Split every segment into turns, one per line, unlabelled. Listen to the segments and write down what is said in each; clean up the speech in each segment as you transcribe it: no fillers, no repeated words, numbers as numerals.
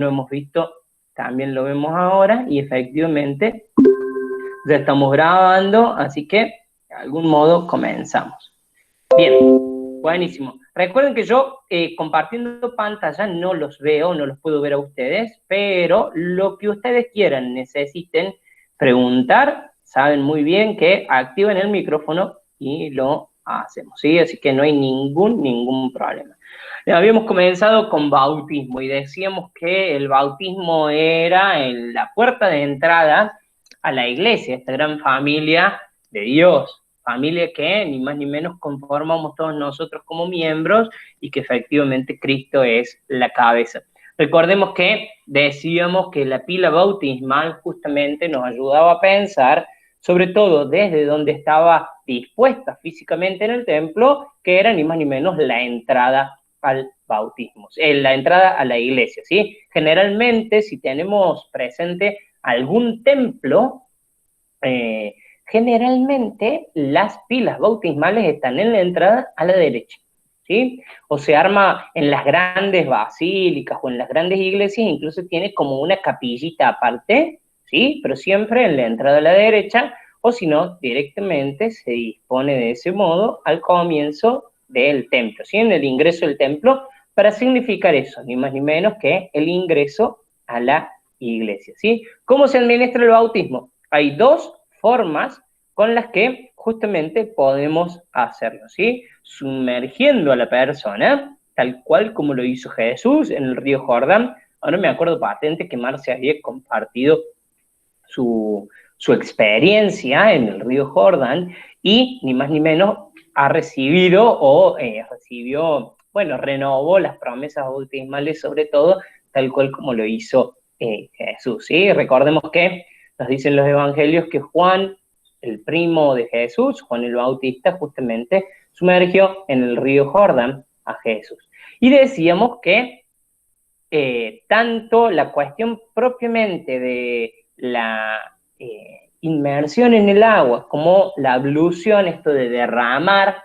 lo hemos visto, también lo vemos ahora, y efectivamente ya estamos grabando, así que de algún modo comenzamos. Bien, buenísimo. Recuerden que yo compartiendo pantalla no los veo, no los puedo ver a ustedes, pero lo que ustedes quieran, necesiten preguntar, saben muy bien que activen el micrófono y lo hacemos, ¿sí? Así que no hay ningún problema. Habíamos comenzado con bautismo y decíamos que el bautismo era la puerta de entrada a la iglesia, esta gran familia de Dios, familia que ni más ni menos conformamos todos nosotros como miembros y que efectivamente Cristo es la cabeza. Recordemos que decíamos que la pila bautismal justamente nos ayudaba a pensar, sobre todo desde donde estaba dispuesta físicamente en el templo, que era ni más ni menos la entrada al bautismo, la entrada a la iglesia, ¿sí? Generalmente, si tenemos presente algún templo, generalmente las pilas bautismales están en la entrada a la derecha, ¿sí? O se arma en las grandes basílicas o en las grandes iglesias, incluso tiene como una capillita aparte, ¿sí? Pero siempre en la entrada a la derecha, o si no, directamente se dispone de ese modo al comienzo del templo, ¿sí? En el ingreso del templo, para significar eso, ni más ni menos que el ingreso a la iglesia, ¿sí? ¿Cómo se administra el bautismo? Hay dos formas con las que justamente podemos hacerlo, ¿sí? Sumergiendo a la persona, tal cual como lo hizo Jesús en el río Jordán. Ahora me acuerdo patente que Marcia había compartido su experiencia en el río Jordán y ni más ni menos ha recibido renovó las promesas bautismales, sobre todo, tal cual como lo hizo Jesús, ¿sí? Recordemos que nos dicen los evangelios que Juan, el primo de Jesús, Juan el Bautista, justamente sumergió en el río Jordán a Jesús. Y decíamos que tanto la cuestión propiamente de la inmersión en el agua como la ablución, esto de derramar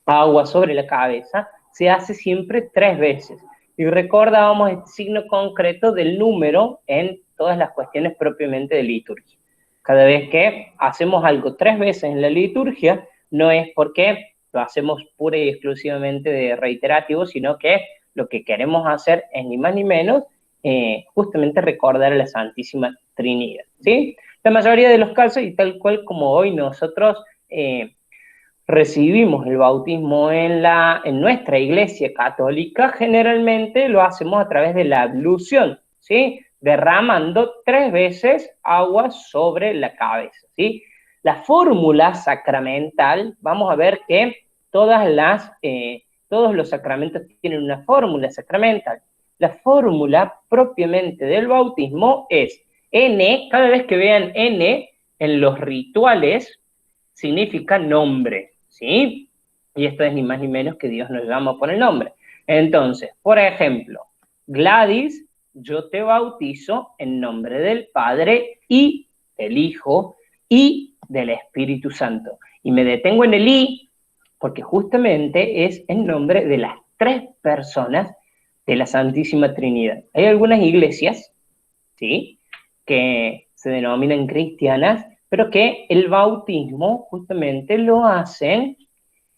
agua sobre la cabeza, se hace siempre 3 veces. Y recordábamos este signo concreto del número en todas las cuestiones propiamente de liturgia. Cada vez que hacemos algo 3 veces en la liturgia, no es porque lo hacemos pura y exclusivamente de reiterativo, sino que lo que queremos hacer es ni más ni menos justamente recordar a la Santísima Trinidad, ¿sí? La mayoría de los casos, y tal cual como hoy nosotros recibimos el bautismo en nuestra iglesia católica, generalmente lo hacemos a través de la ablución, ¿sí? Derramando 3 veces agua sobre la cabeza, ¿sí? La fórmula sacramental, vamos a ver que todos los sacramentos tienen una fórmula sacramental. La fórmula propiamente del bautismo es N, cada vez que vean N en los rituales, significa nombre, ¿sí? Y esto es ni más ni menos que Dios nos llama por el nombre. Entonces, por ejemplo, Gladys, yo te bautizo en nombre del Padre y del Hijo y del Espíritu Santo. Y me detengo en el I, porque justamente es en nombre de las 3 personas de la Santísima Trinidad. Hay algunas iglesias, ¿sí?, que se denominan cristianas, pero que el bautismo justamente lo hacen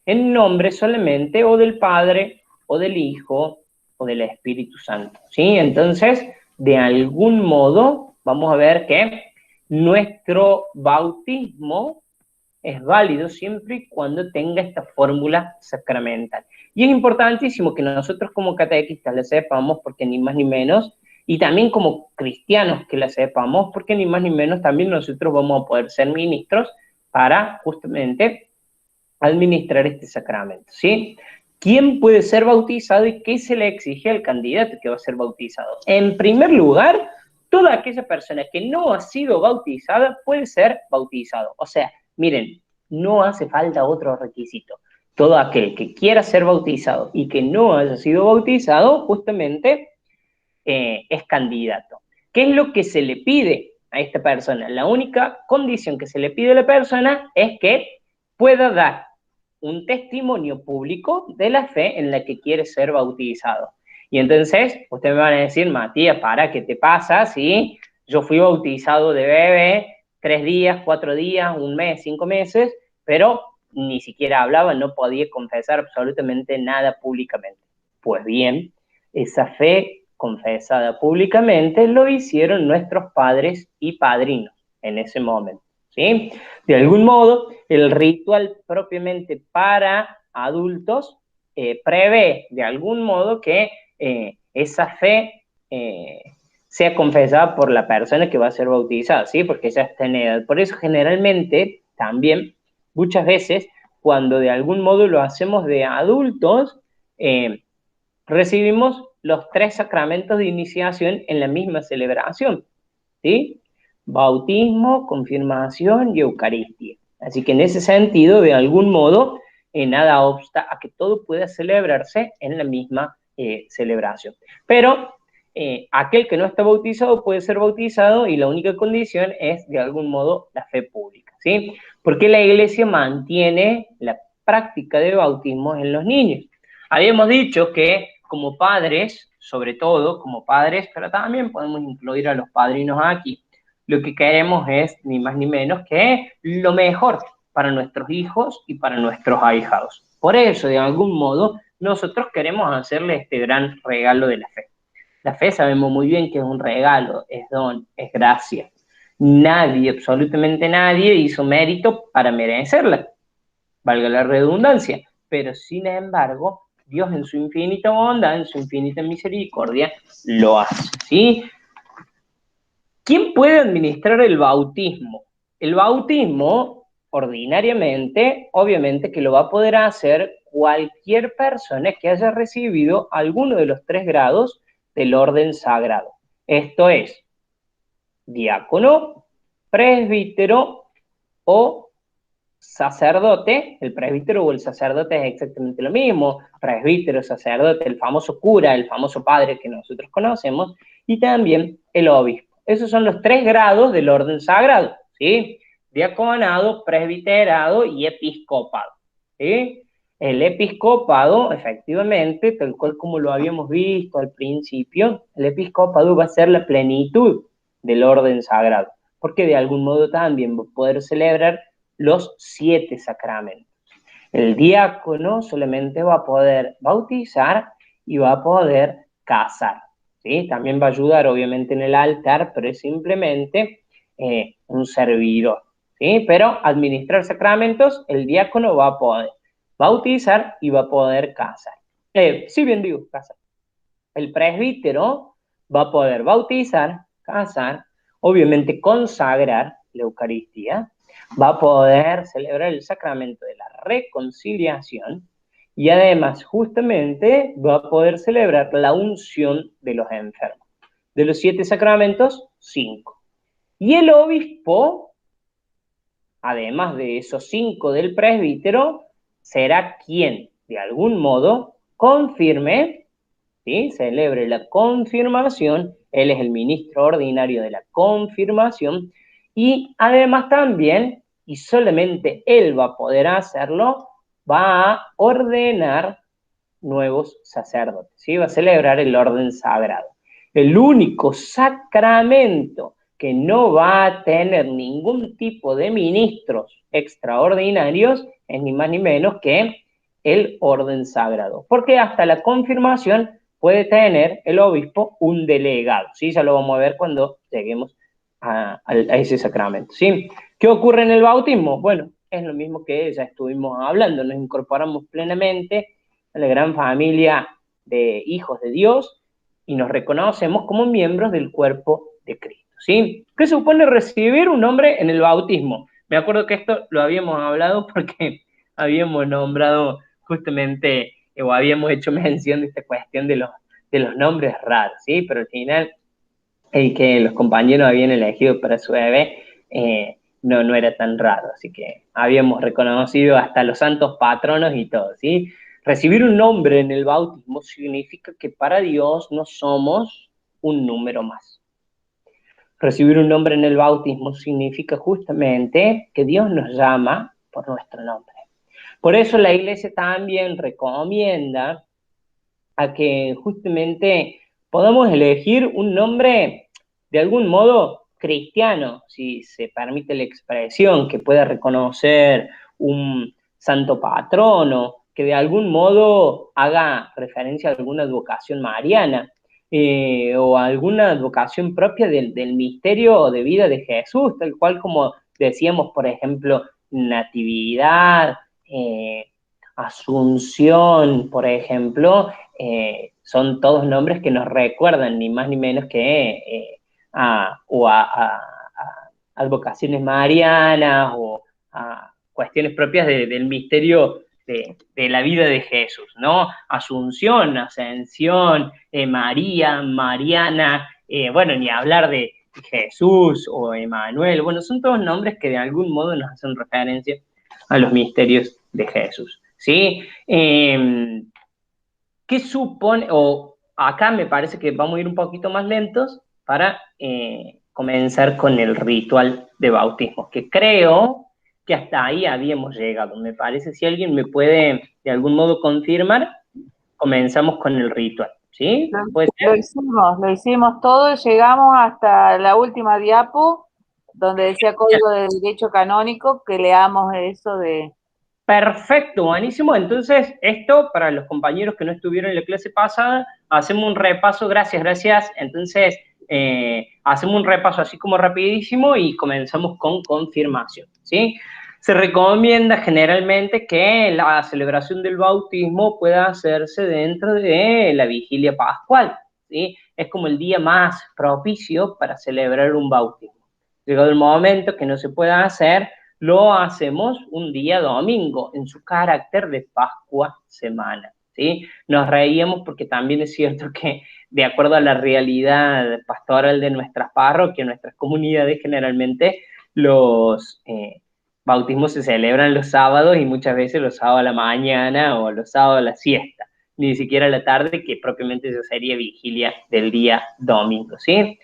en nombre solamente o del Padre, o del Hijo, o del Espíritu Santo, ¿sí? Entonces, de algún modo, vamos a ver que nuestro bautismo es válido siempre y cuando tenga esta fórmula sacramental. Y es importantísimo que nosotros como catequistas la sepamos, porque ni más ni menos, y también como cristianos que la sepamos, porque ni más ni menos también nosotros vamos a poder ser ministros para justamente administrar este sacramento, ¿sí? ¿Quién puede ser bautizado y qué se le exige al candidato que va a ser bautizado? En primer lugar, toda aquella persona que no ha sido bautizada puede ser bautizado. O sea, miren, no hace falta otro requisito. Todo aquel que quiera ser bautizado y que no haya sido bautizado, justamente es candidato. ¿Qué es lo que se le pide a esta persona? La única condición que se le pide a la persona es que pueda dar un testimonio público de la fe en la que quiere ser bautizado. Y entonces, ustedes me van a decir, Matías, ¿qué te pasa? Si yo fui bautizado de bebé 3 días, 4 días, 1 mes, 5 meses, pero ni siquiera hablaba, no podía confesar absolutamente nada públicamente. Pues bien, esa fe confesada públicamente lo hicieron nuestros padres y padrinos en ese momento, ¿sí? De algún modo, el ritual propiamente para adultos prevé de algún modo que esa fe sea confesada por la persona que va a ser bautizada, ¿sí? Porque ya está en edad. Por eso generalmente también, muchas veces, cuando de algún modo lo hacemos de adultos, recibimos los 3 sacramentos de iniciación en la misma celebración, ¿sí? Bautismo, confirmación y Eucaristía. Así que en ese sentido, de algún modo, nada obsta a que todo pueda celebrarse en la misma celebración. Pero aquel que no está bautizado puede ser bautizado y la única condición es, de algún modo, la fe pública, ¿sí? Porque la Iglesia mantiene la práctica de bautismo en los niños. Habíamos dicho que como padres, sobre todo como padres, pero también podemos incluir a los padrinos aquí, lo que queremos es ni más ni menos que lo mejor para nuestros hijos y para nuestros ahijados. Por eso, de algún modo, nosotros queremos hacerle este gran regalo de la fe. La fe sabemos muy bien que es un regalo, es don, es gracia. Nadie, absolutamente nadie, hizo mérito para merecerla, valga la redundancia, pero sin embargo, Dios en su infinita bondad, en su infinita misericordia, lo hace, ¿sí? ¿Quién puede administrar el bautismo? El bautismo, ordinariamente, obviamente que lo va a poder hacer cualquier persona que haya recibido alguno de los 3 grados del orden sagrado. Esto es, diácono, presbítero o sacerdote. El presbítero o el sacerdote es exactamente lo mismo, presbítero, sacerdote, el famoso cura, el famoso padre que nosotros conocemos, y también el obispo. Esos son los 3 grados del orden sagrado, ¿sí? Diaconado, presbiterado y episcopado, ¿sí? El episcopado, efectivamente, tal cual como lo habíamos visto al principio, el episcopado va a ser la plenitud del orden sagrado, porque de algún modo también va a poder celebrar los 7 sacramentos. El diácono solamente va a poder bautizar y va a poder casar, ¿sí? También va a ayudar obviamente en el altar, pero es simplemente un servidor, ¿sí? Pero administrar sacramentos, el diácono va a poder bautizar y va a poder casar. Sí, bien digo, casar. El presbítero va a poder bautizar, casar, obviamente consagrar la Eucaristía, va a poder celebrar el sacramento de la reconciliación y además justamente va a poder celebrar la unción de los enfermos. De los 7 sacramentos, 5. Y el obispo, además de esos 5 del presbítero, será quien, de algún modo, confirme, ¿sí? Celebre la confirmación, él es el ministro ordinario de la confirmación, y además también, y solamente él va a poder hacerlo, va a ordenar nuevos sacerdotes, ¿sí? Va a celebrar el orden sagrado. El único sacramento que no va a tener ningún tipo de ministros extraordinarios es ni más ni menos que el orden sagrado, porque hasta la confirmación puede tener el obispo un delegado, ¿sí? Ya lo vamos a ver cuando lleguemos a ese sacramento, ¿sí? ¿Qué ocurre en el bautismo? Bueno, es lo mismo que ya estuvimos hablando, nos incorporamos plenamente a la gran familia de hijos de Dios y nos reconocemos como miembros del cuerpo de Cristo, ¿sí? ¿Qué supone recibir un nombre en el bautismo? Me acuerdo que esto lo habíamos hablado porque habíamos nombrado justamente, o habíamos hecho mención de esta cuestión de los nombres raros, ¿sí? Pero al final, el que los compañeros habían elegido para su bebé no era tan raro, así que habíamos reconocido hasta los santos patronos y todo, ¿sí? Recibir un nombre en el bautismo significa que para Dios no somos un número más. Recibir un nombre en el bautismo significa justamente que Dios nos llama por nuestro nombre. Por eso la Iglesia también recomienda a que justamente podamos elegir un nombre de algún modo cristiano, si se permite la expresión, que pueda reconocer un santo patrono, que de algún modo haga referencia a alguna advocación mariana, o alguna advocación propia del misterio de vida de Jesús, tal cual como decíamos, por ejemplo, Natividad, Asunción, por ejemplo, son todos nombres que nos recuerdan ni más ni menos que a advocaciones marianas o a cuestiones propias del misterio de la vida de Jesús, ¿no? Asunción, Ascensión, María, Mariana, bueno, ni hablar de Jesús o Emanuel, bueno, son todos nombres que de algún modo nos hacen referencia a los misterios de Jesús, ¿sí? ¿Qué supone, o acá me parece que vamos a ir un poquito más lentos para comenzar con el ritual de bautismo, que creo que hasta ahí habíamos llegado, me parece, si alguien me puede de algún modo confirmar, comenzamos con el ritual, ¿sí?
Lo,
¿Puede
lo
ser?
hicimos todo y llegamos hasta la última diapo, donde decía Código de Derecho Canónico, que leamos eso de...
Perfecto, buenísimo. Entonces, esto para los compañeros que no estuvieron en la clase pasada, hacemos un repaso, gracias. Entonces, hacemos un repaso así como rapidísimo y comenzamos con confirmación, ¿sí? Se recomienda generalmente que la celebración del bautismo pueda hacerse dentro de la vigilia pascual, ¿sí? Es como el día más propicio para celebrar un bautismo. Llegado el momento que no se pueda hacer, lo hacemos un día domingo, en su carácter de Pascua semana, ¿sí? Nos reíamos porque también es cierto que, de acuerdo a la realidad pastoral de nuestras parroquias, nuestras comunidades, generalmente los bautismos se celebran los sábados y muchas veces los sábados a la mañana o los sábados a la siesta, ni siquiera a la tarde, que propiamente eso sería vigilia del día domingo, ¿sí?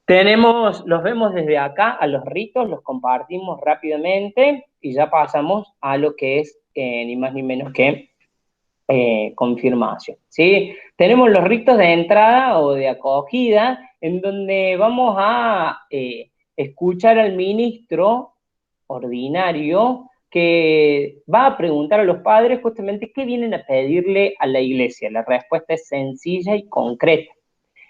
Los vemos desde acá a los ritos, los compartimos rápidamente y ya pasamos a lo que es ni más ni menos que confirmación, ¿sí? Tenemos los ritos de entrada o de acogida, en donde vamos a escuchar al ministro ordinario que va a preguntar a los padres justamente qué vienen a pedirle a la iglesia. La respuesta es sencilla y concreta: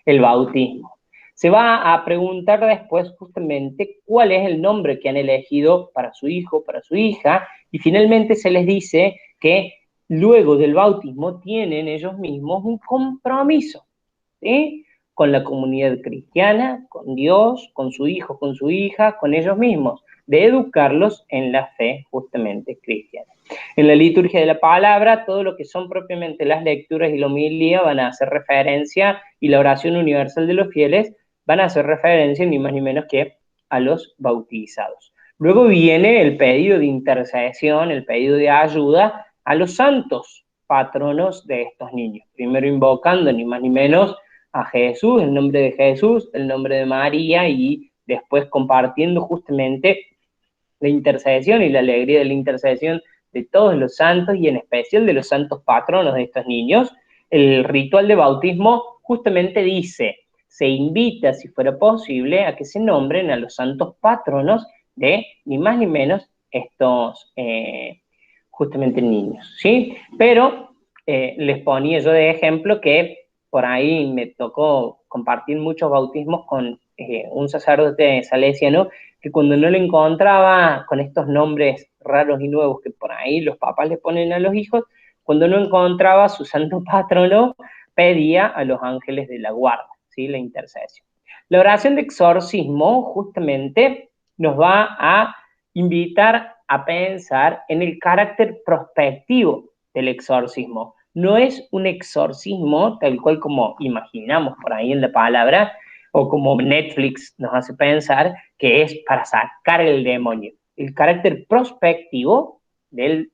el bautismo. Se va a preguntar después justamente cuál es el nombre que han elegido para su hijo, para su hija, y finalmente se les dice que luego del bautismo tienen ellos mismos un compromiso, ¿sí? Con la comunidad cristiana, con Dios, con su hijo, con su hija, con ellos mismos, de educarlos en la fe justamente cristiana. En la liturgia de la palabra, todo lo que son propiamente las lecturas y la homilía van a hacer referencia, y la oración universal de los fieles van a hacer referencia ni más ni menos que a los bautizados. Luego viene el pedido de intercesión, el pedido de ayuda a los santos patronos de estos niños. Primero invocando ni más ni menos a Jesús, el nombre de Jesús, el nombre de María, y después compartiendo justamente la intercesión y la alegría de la intercesión de todos los santos y en especial de los santos patronos de estos niños. El ritual de bautismo justamente dice: se invita, si fuera posible, a que se nombren a los santos patronos de ni más ni menos estos justamente niños, ¿sí? Pero les ponía yo de ejemplo que por ahí me tocó compartir muchos bautismos con un sacerdote salesiano, que cuando no le encontraba con estos nombres raros y nuevos que por ahí los papás le ponen a los hijos, cuando no encontraba su santo patrono, pedía a los ángeles de la guarda, ¿sí? La intercesión. La oración de exorcismo justamente nos va a invitar a pensar en el carácter prospectivo del exorcismo. No es un exorcismo tal cual como imaginamos por ahí en la palabra, o como Netflix nos hace pensar, que es para sacar el demonio. El carácter prospectivo del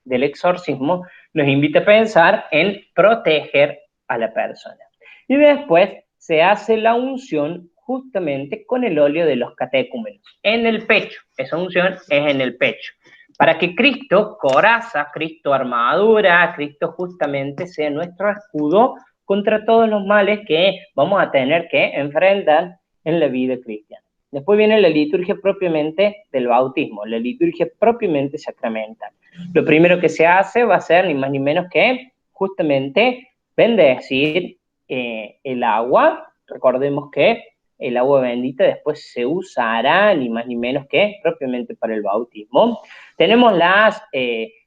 exorcismo nos invita a pensar en proteger a la persona. Y después se hace la unción justamente con el óleo de los catecúmenos, en el pecho. Esa unción es en el pecho. para que Cristo, coraza, Cristo armadura, Cristo justamente sea nuestro escudo contra todos los males que vamos a tener que enfrentar en la vida cristiana. Después viene la liturgia propiamente del bautismo, la liturgia propiamente sacramental. Lo primero que se hace va a ser ni más ni menos que justamente bendecir el agua. Recordemos que el agua bendita después se usará ni más ni menos que propiamente para el bautismo. Tenemos las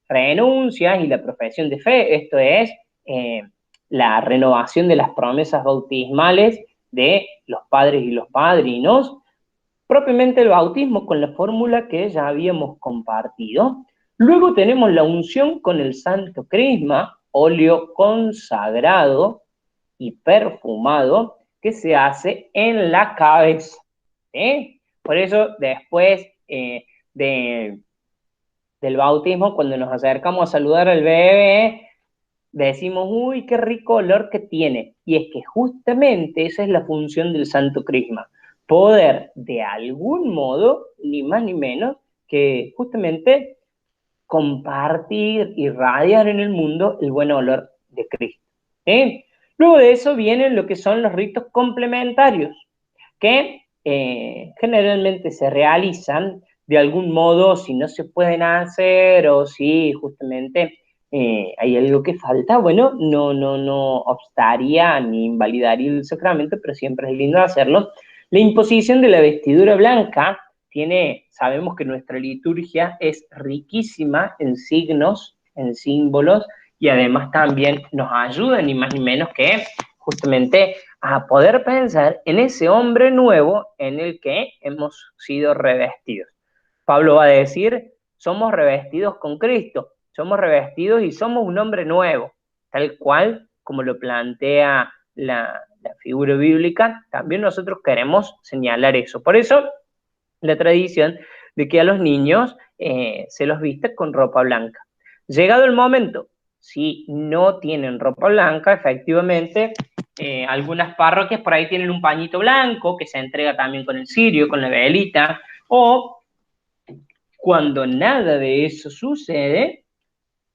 renuncias y la profesión de fe, esto es la renovación de las promesas bautismales de los padres y los padrinos, propiamente el bautismo con la fórmula que ya habíamos compartido. Luego tenemos la unción con el santo crisma, óleo consagrado y perfumado, que se hace en la cabeza. Por eso después del bautismo, cuando nos acercamos a saludar al bebé, decimos, uy, qué rico olor que tiene. Y es que justamente esa es la función del santo crisma, poder de algún modo, ni más ni menos, que justamente compartir, irradiar en el mundo el buen olor de Cristo. Luego de eso vienen lo que son los ritos complementarios, que generalmente se realizan de algún modo si no se pueden hacer o si justamente hay algo que falta, bueno, no obstaría ni invalidaría el sacramento, pero siempre es lindo hacerlo. La imposición de la vestidura blanca sabemos que nuestra liturgia es riquísima en signos, en símbolos, y además también nos ayuda ni más ni menos que justamente a poder pensar en ese hombre nuevo en el que hemos sido revestidos. Pablo va a decir, somos revestidos con Cristo, somos revestidos y somos un hombre nuevo, tal cual como lo plantea la figura bíblica, también nosotros queremos señalar eso. Por eso, la tradición de que a los niños se los viste con ropa blanca. Llegado el momento, si no tienen ropa blanca, efectivamente, algunas parroquias por ahí tienen un pañito blanco que se entrega también con el cirio, con la velita, o cuando nada de eso sucede,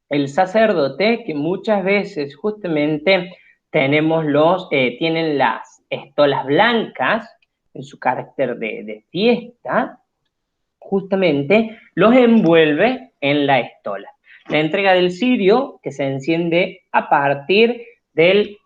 el sacerdote, que muchas veces justamente tienen las estolas blancas en su carácter de fiesta, justamente los envuelve en la estola. La entrega del cirio, que se enciende a partir del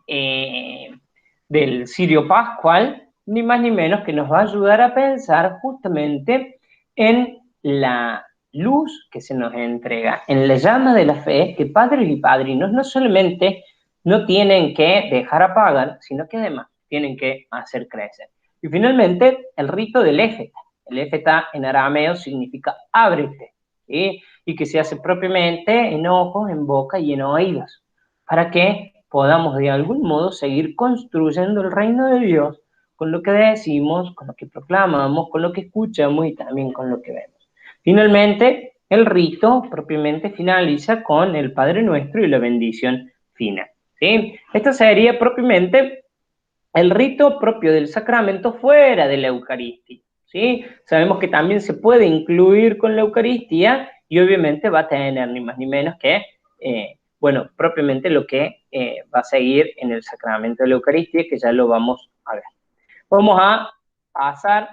cirio pascual, ni más ni menos que nos va a ayudar a pensar justamente en la luz que se nos entrega, en la llama de la fe que padres y padrinos no solamente no tienen que dejar apagar, sino que además tienen que hacer crecer. Y finalmente, el rito del éfeta. El éfeta en arameo significa ábrete, ¿sí? Y que se hace propiamente en ojos, en boca y en oídos, para que podamos de algún modo seguir construyendo el reino de Dios con lo que decimos, con lo que proclamamos, con lo que escuchamos y también con lo que vemos. Finalmente, el rito propiamente finaliza con el Padre Nuestro y la bendición final, ¿sí? Esto sería propiamente el rito propio del sacramento fuera de la Eucaristía, ¿sí? Sabemos que también se puede incluir con la Eucaristía y obviamente va a tener ni más ni menos que, propiamente lo que va a seguir en el sacramento de la Eucaristía, que ya lo vamos a ver. Vamos a pasar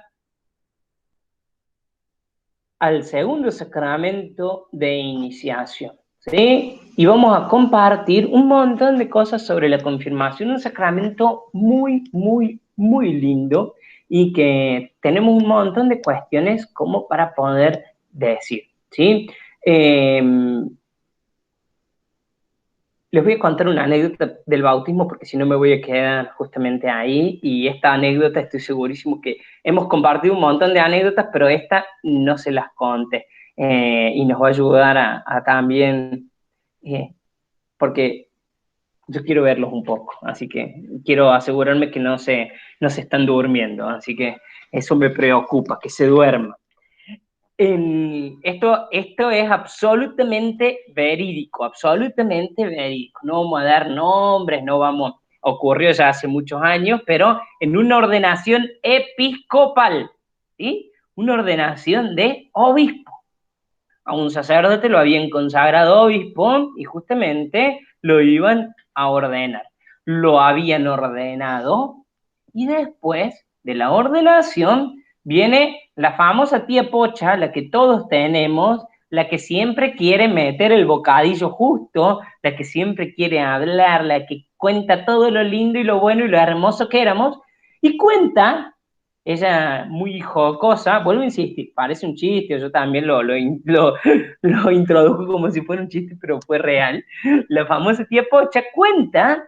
al segundo sacramento de iniciación, ¿sí? Y vamos a compartir un montón de cosas sobre la confirmación, un sacramento muy, muy, muy lindo y que tenemos un montón de cuestiones como para poder decir, ¿sí? Les voy a contar una anécdota del bautismo porque si no me voy a quedar justamente ahí, y esta anécdota estoy segurísimo que hemos compartido un montón de anécdotas, pero esta no se las conté, y nos va a ayudar a también, porque yo quiero verlos un poco, así que quiero asegurarme que no se están durmiendo, así que eso me preocupa, que se duerman. Esto es absolutamente verídico, absolutamente verídico. No vamos a dar nombres, ocurrió ya hace muchos años, pero en una ordenación episcopal, ¿sí? Una ordenación de obispo. a un sacerdote, lo habían consagrado obispo y justamente lo iban a ordenar. Lo habían ordenado y después de la ordenación viene la famosa tía Pocha, la que todos tenemos, la que siempre quiere meter el bocadillo justo, la que siempre quiere hablar, la que cuenta todo lo lindo y lo bueno y lo hermoso que éramos, y cuenta, ella muy jocosa, vuelvo a insistir, parece un chiste, yo también lo introdujo como si fuera un chiste, pero fue real. La famosa tía Pocha cuenta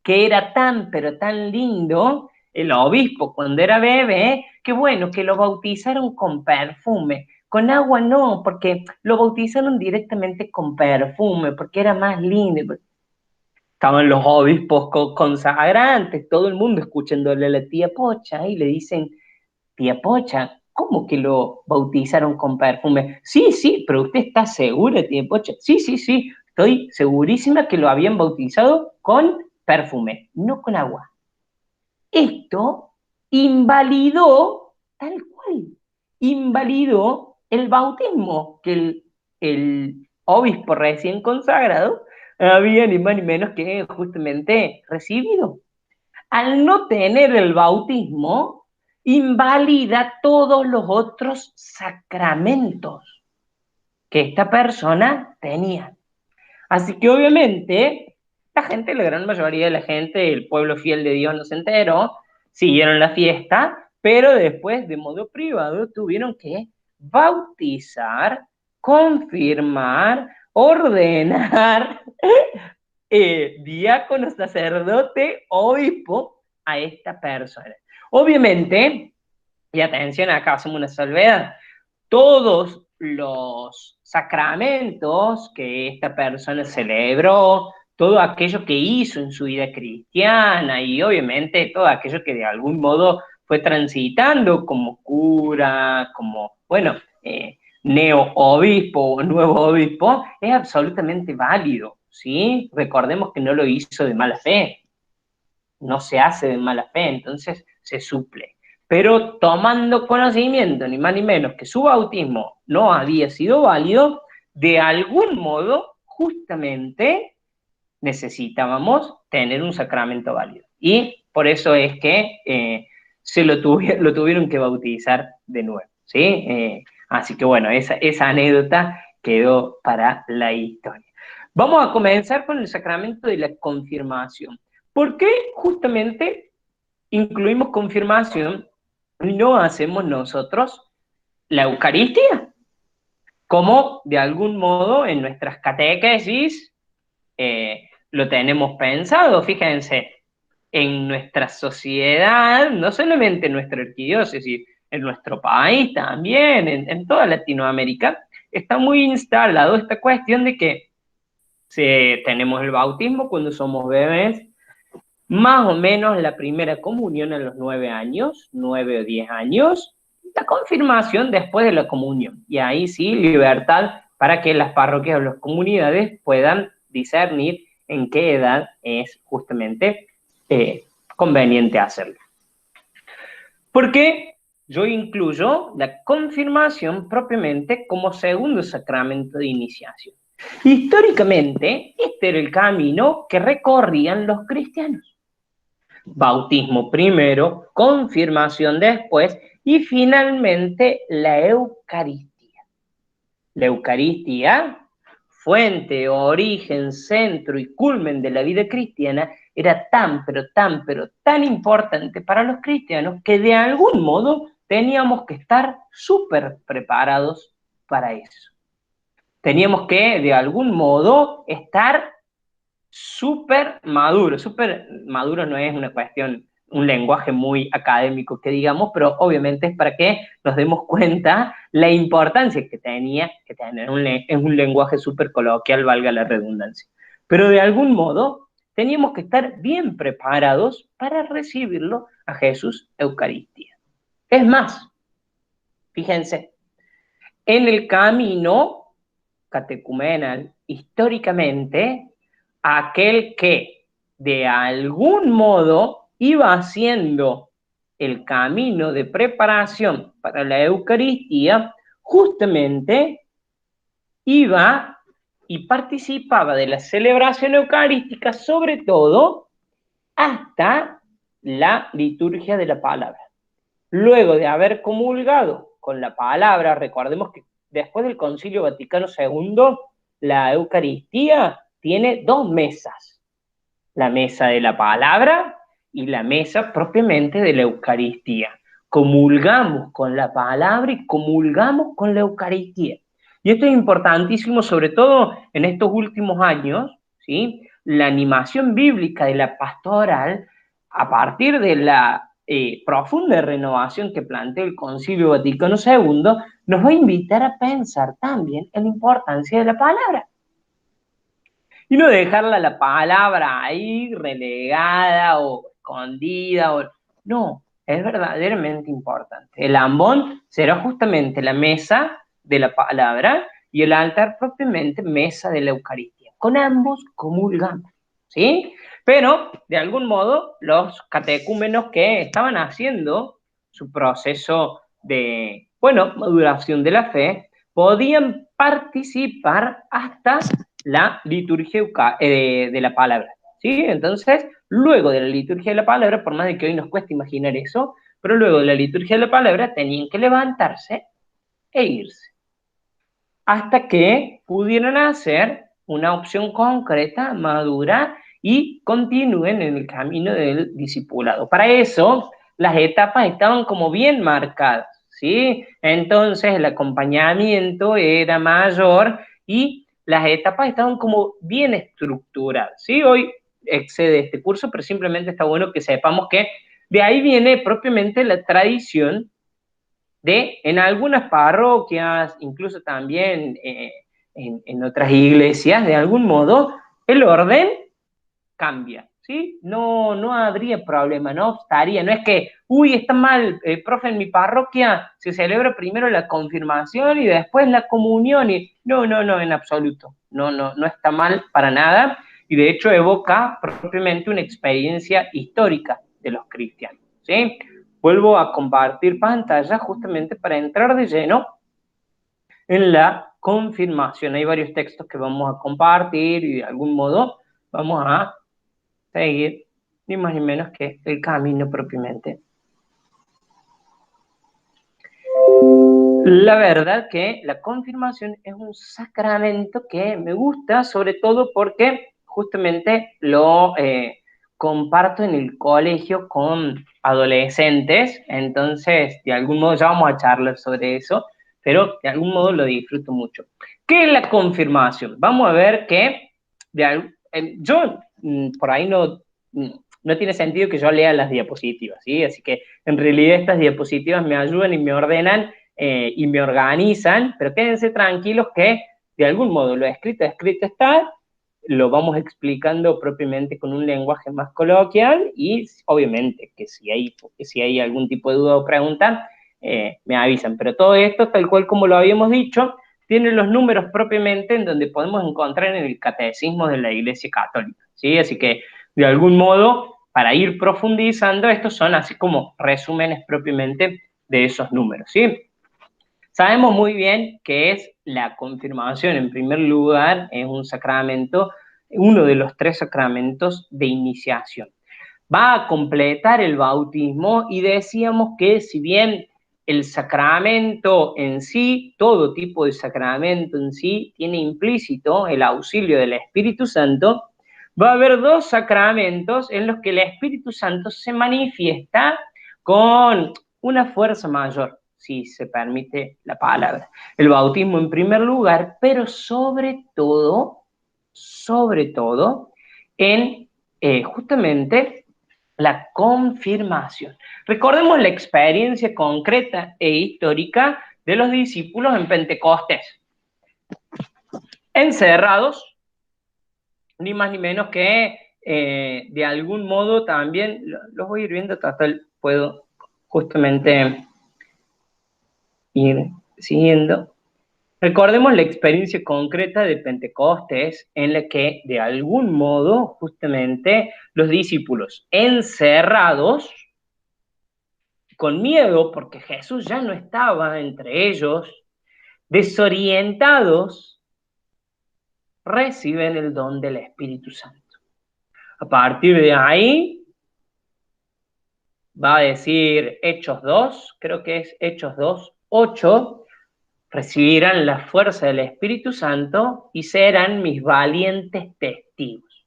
que era tan, pero tan lindo el obispo cuando era bebé, que bueno, que lo bautizaron con perfume. Con agua no, porque lo bautizaron directamente con perfume, porque era más lindo. Estaban los obispos consagrantes, todo el mundo escuchándole a la tía Pocha y le dicen, tía Pocha, ¿cómo que lo bautizaron con perfume? Sí, sí, pero ¿usted está segura, tía Pocha? Sí, sí, sí, estoy segurísima que lo habían bautizado con perfume, no con agua. Esto invalidó, tal cual, invalidó el bautismo que el obispo recién consagrado había ni más ni menos que justamente recibido. Al no tener el bautismo, invalida todos los otros sacramentos que esta persona tenía. Así que obviamente la gente, la gran mayoría de la gente, el pueblo fiel de Dios no se enteró, siguieron la fiesta, pero después de modo privado tuvieron que bautizar, confirmar, ordenar, diácono, sacerdote, obispo a esta persona. Obviamente, y atención, acá hacemos una salvedad, todos los sacramentos que esta persona celebró, todo aquello que hizo en su vida cristiana y obviamente todo aquello que de algún modo fue transitando como cura, como, bueno, neo-obispo o nuevo obispo, es absolutamente válido, ¿sí? Recordemos que no lo hizo de mala fe, no se hace de mala fe, entonces se suple. Pero tomando conocimiento, ni más ni menos, que su bautismo no había sido válido, de algún modo, justamente, necesitábamos tener un sacramento válido. Y por eso es que lo tuvieron que bautizar de nuevo, ¿sí? Así que bueno, esa anécdota quedó para la historia. Vamos a comenzar con el sacramento de la confirmación. ¿Por qué justamente incluimos confirmación y no hacemos nosotros la Eucaristía? Como de algún modo en nuestras catequesis lo tenemos pensado, fíjense, en nuestra sociedad, no solamente en nuestra arquidiócesis, en nuestro país también, en toda Latinoamérica, está muy instalado esta cuestión de que tenemos el bautismo cuando somos bebés, más o menos la primera comunión a los 9 años, 9 o 10 años, la confirmación después de la comunión. Y ahí sí, libertad para que las parroquias o las comunidades puedan discernir en qué edad es justamente conveniente hacerlo. Porque yo incluyo la confirmación propiamente como segundo sacramento de iniciación. Históricamente, este era el camino que recorrían los cristianos. Bautismo primero, confirmación después y finalmente la Eucaristía. La Eucaristía, fuente, origen, centro y culmen de la vida cristiana, era tan, pero tan, pero tan importante para los cristianos que de algún modo teníamos que estar súper preparados para eso. Teníamos que de algún modo estar súper maduro no es una cuestión, un lenguaje muy académico que digamos, pero obviamente es para que nos demos cuenta la importancia que tenía que tener es un lenguaje súper coloquial, valga la redundancia. Pero de algún modo teníamos que estar bien preparados para recibirlo a Jesús Eucaristía. Es más, fíjense, en el camino catecumenal, históricamente, aquel que de algún modo iba haciendo el camino de preparación para la Eucaristía, justamente iba y participaba de la celebración eucarística, sobre todo hasta la liturgia de la palabra. Luego de haber comulgado con la palabra, recordemos que después del Concilio Vaticano II, la Eucaristía tiene dos mesas: la mesa de la palabra y la mesa propiamente de la Eucaristía. Comulgamos con la palabra y comulgamos con la Eucaristía. Y esto es importantísimo, sobre todo en estos últimos años, ¿sí? La animación bíblica de la pastoral, a partir de la profunda renovación que plantea el Concilio Vaticano II, nos va a invitar a pensar también en la importancia de la palabra. Y no dejarla la palabra ahí relegada o escondida. No, es verdaderamente importante. El ambón será justamente la mesa de la palabra y el altar propiamente mesa de la Eucaristía. Con ambos comulgamos, ¿sí? Pero, de algún modo, los catecúmenos que estaban haciendo su proceso de, maduración de la fe, podían participar hasta la liturgia de la palabra, ¿sí? Entonces, luego de la liturgia de la palabra, por más de que hoy nos cueste imaginar eso, pero luego de la liturgia de la palabra tenían que levantarse e irse, hasta que pudieran hacer una opción concreta, madura, y continúen en el camino del discipulado. Para eso, las etapas estaban como bien marcadas, ¿sí? Entonces, el acompañamiento era mayor y las etapas estaban como bien estructuradas, ¿sí? Hoy excede este curso, pero simplemente está bueno que sepamos que de ahí viene propiamente la tradición de, en algunas parroquias, incluso también en otras iglesias, de algún modo, el orden cambia, ¿sí? No habría problema, no obstaría, no es que, está mal, profe, en mi parroquia se celebra primero la confirmación y después la comunión, y no, en absoluto, no está mal para nada, y de hecho evoca propiamente una experiencia histórica de los cristianos, ¿sí? Vuelvo a compartir pantalla justamente para entrar de lleno en la confirmación. Hay varios textos que vamos a compartir y de algún modo vamos a seguir ni más ni menos que el camino propiamente. La verdad que la confirmación es un sacramento que me gusta, sobre todo porque justamente lo comparto en el colegio con adolescentes, entonces de algún modo ya vamos a charlar sobre eso, pero de algún modo lo disfruto mucho. ¿Qué es la confirmación? Vamos a ver que yo por ahí no tiene sentido que yo lea las diapositivas, ¿sí? Así que en realidad estas diapositivas me ayudan y me ordenan y me organizan, pero quédense tranquilos que de algún modo lo escrito está, lo vamos explicando propiamente con un lenguaje más coloquial y obviamente que si hay algún tipo de duda o pregunta, me avisan. Pero todo esto, tal cual como lo habíamos dicho, tiene los números propiamente en donde podemos encontrar en el catecismo de la Iglesia Católica, ¿sí? Así que, de algún modo, para ir profundizando, estos son así como resúmenes propiamente de esos números, ¿sí? Sabemos muy bien que es la confirmación, en primer lugar, es un sacramento, uno de los 3 sacramentos de iniciación. Va a completar el bautismo y decíamos que si bien el sacramento en sí, todo tipo de sacramento en sí, tiene implícito el auxilio del Espíritu Santo, va a haber 2 sacramentos en los que el Espíritu Santo se manifiesta con una fuerza mayor, si se permite la palabra. El bautismo en primer lugar, pero sobre todo, en justamente la confirmación. Recordemos la experiencia concreta e histórica de los discípulos en Pentecostés. Encerrados, ni más ni menos que de algún modo también, los voy a ir viendo, total, puedo justamente ir siguiendo. Recordemos la experiencia concreta de Pentecostés en la que de algún modo justamente los discípulos encerrados, con miedo porque Jesús ya no estaba entre ellos, desorientados reciben el don del Espíritu Santo. A partir de ahí, va a decir Hechos 2, creo que es Hechos 2, 8, recibirán la fuerza del Espíritu Santo y serán mis valientes testigos.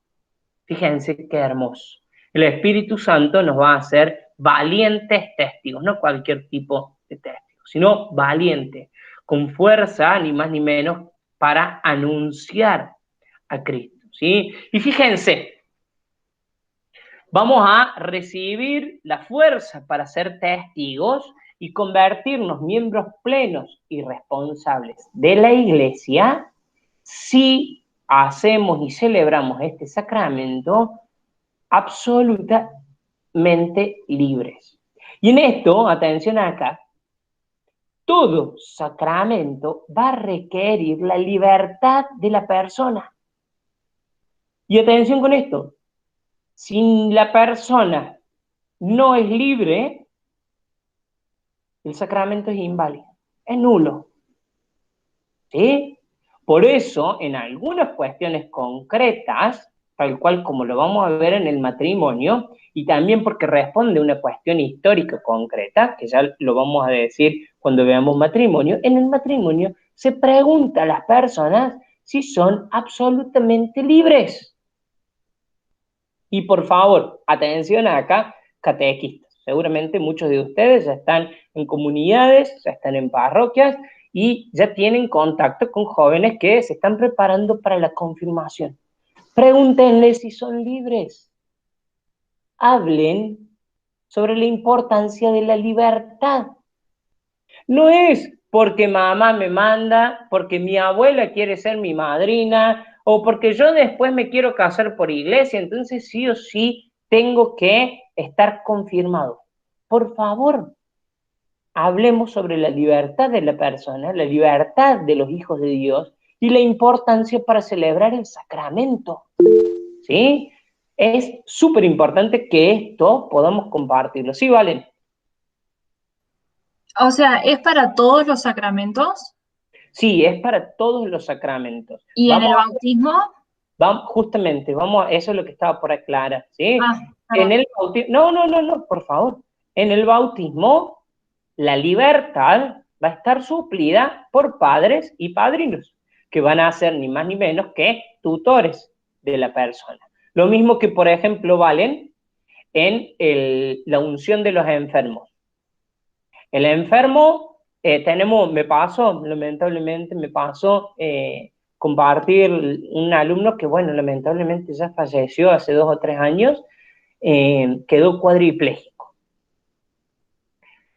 Fíjense qué hermoso. El Espíritu Santo nos va a hacer valientes testigos, no cualquier tipo de testigos, sino valiente, con fuerza, ni más ni menos, para anunciar a Cristo, ¿sí? Y fíjense, vamos a recibir la fuerza para ser testigos y convertirnos miembros plenos y responsables de la Iglesia si hacemos y celebramos este sacramento absolutamente libres. Y en esto, atención acá, todo sacramento va a requerir la libertad de la persona. Y atención con esto, si la persona no es libre, el sacramento es inválido, es nulo. ¿Sí? Por eso, en algunas cuestiones concretas, tal cual como lo vamos a ver en el matrimonio, y también porque responde a una cuestión histórica concreta, que ya lo vamos a decir cuando veamos matrimonio, en el matrimonio se pregunta a las personas si son absolutamente libres. Y por favor, atención acá, catequistas. Seguramente muchos de ustedes ya están en comunidades, ya están en parroquias y ya tienen contacto con jóvenes que se están preparando para la confirmación. Pregúntenle si son libres. Hablen sobre la importancia de la libertad. No es porque mamá me manda, porque mi abuela quiere ser mi madrina, o porque yo después me quiero casar por iglesia, entonces sí o sí tengo que estar confirmado. Por favor, hablemos sobre la libertad de la persona, la libertad de los hijos de Dios y la importancia para celebrar el sacramento. ¿Sí? Es súper importante que esto podamos compartirlo. ¿Sí, Valen?
O sea, ¿es para todos los sacramentos?
Sí, es para todos los sacramentos.
¿Y en el bautismo?
Justamente, eso es lo que estaba por aclarar, ¿sí?
Ah,
En
perdón.
el bautismo, no, por favor. En el bautismo, la libertad va a estar suplida por padres y padrinos, que van a ser ni más ni menos que tutores de la persona. Lo mismo que, por ejemplo, valen en la unción de los enfermos. El enfermo, lamentablemente me pasó compartir un alumno que, bueno, lamentablemente ya falleció hace 2 o 3 años, quedó cuadripléjico.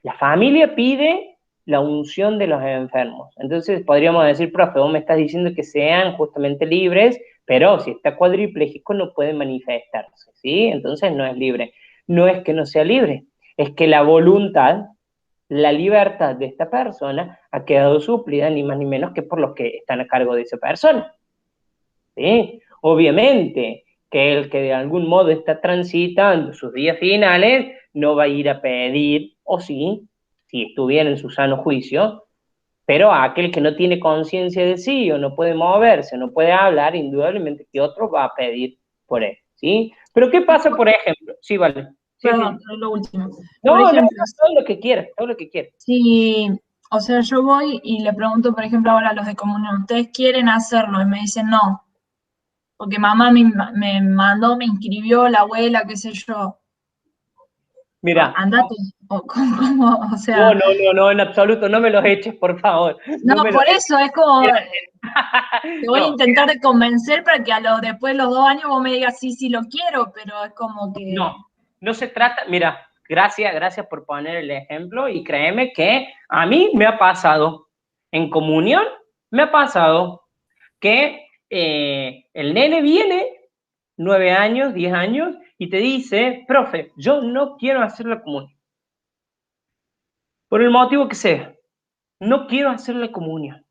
La familia pide la unción de los enfermos. Entonces podríamos decir, profe, vos me estás diciendo que sean justamente libres, pero si está cuadripléjico no puede manifestarse, ¿sí? Entonces no es libre. No es que no sea libre, es que la voluntad, la libertad de esta persona ha quedado suplida ni más ni menos que por los que están a cargo de esa persona. ¿Sí? Obviamente que el que de algún modo está transitando sus días finales no va a ir a pedir, o sí, si estuviera en su sano juicio, pero a aquel que no tiene conciencia de sí, o no puede moverse, o no puede hablar, indudablemente que otro va a pedir por él, ¿sí? Pero ¿qué pasa, por ejemplo? Sí, vale. Sí,
Perdón,
sí.
lo último.
No,
Por ejemplo,
todo lo que quieras, todo lo que quieras.
si, o sea, yo voy y le pregunto, por ejemplo, ahora a los de comunión, ¿ustedes quieren hacerlo? Y me dicen no, porque mamá me mandó, me inscribió, la abuela, qué sé yo.
Mira,
Andate, o como, o sea,
no, en absoluto, no me los eches, por favor.
no,
No me los
por
eches.
eso es como,
Mira,
te voy a
no,
intentar de convencer para que después de los 2 años vos me digas sí, sí lo quiero, pero es como que...
no se trata, mira, gracias por poner el ejemplo y créeme que a mí me ha pasado, en comunión me ha pasado que el nene viene, 9 años, 10 años, y te dice, profe, yo no quiero hacer la comunión. Por el motivo que sea, no quiero hacer la comunión.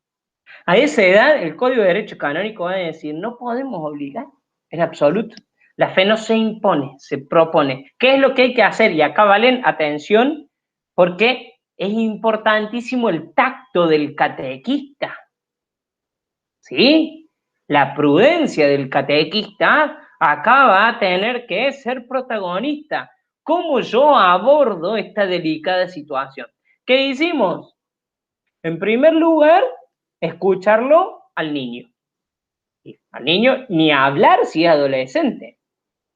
A esa edad, el Código de Derecho Canónico va a decir, no podemos obligar en absoluto. La fe no se impone, se propone. ¿Qué es lo que hay que hacer? Y acá, Valen, atención, porque es importantísimo el tacto del catequista. ¿Sí? la prudencia del catequista acá va a tener que ser protagonista. ¿Cómo yo abordo esta delicada situación? ¿Qué hicimos? En primer lugar, escucharlo al niño. Al niño ni hablar si es adolescente.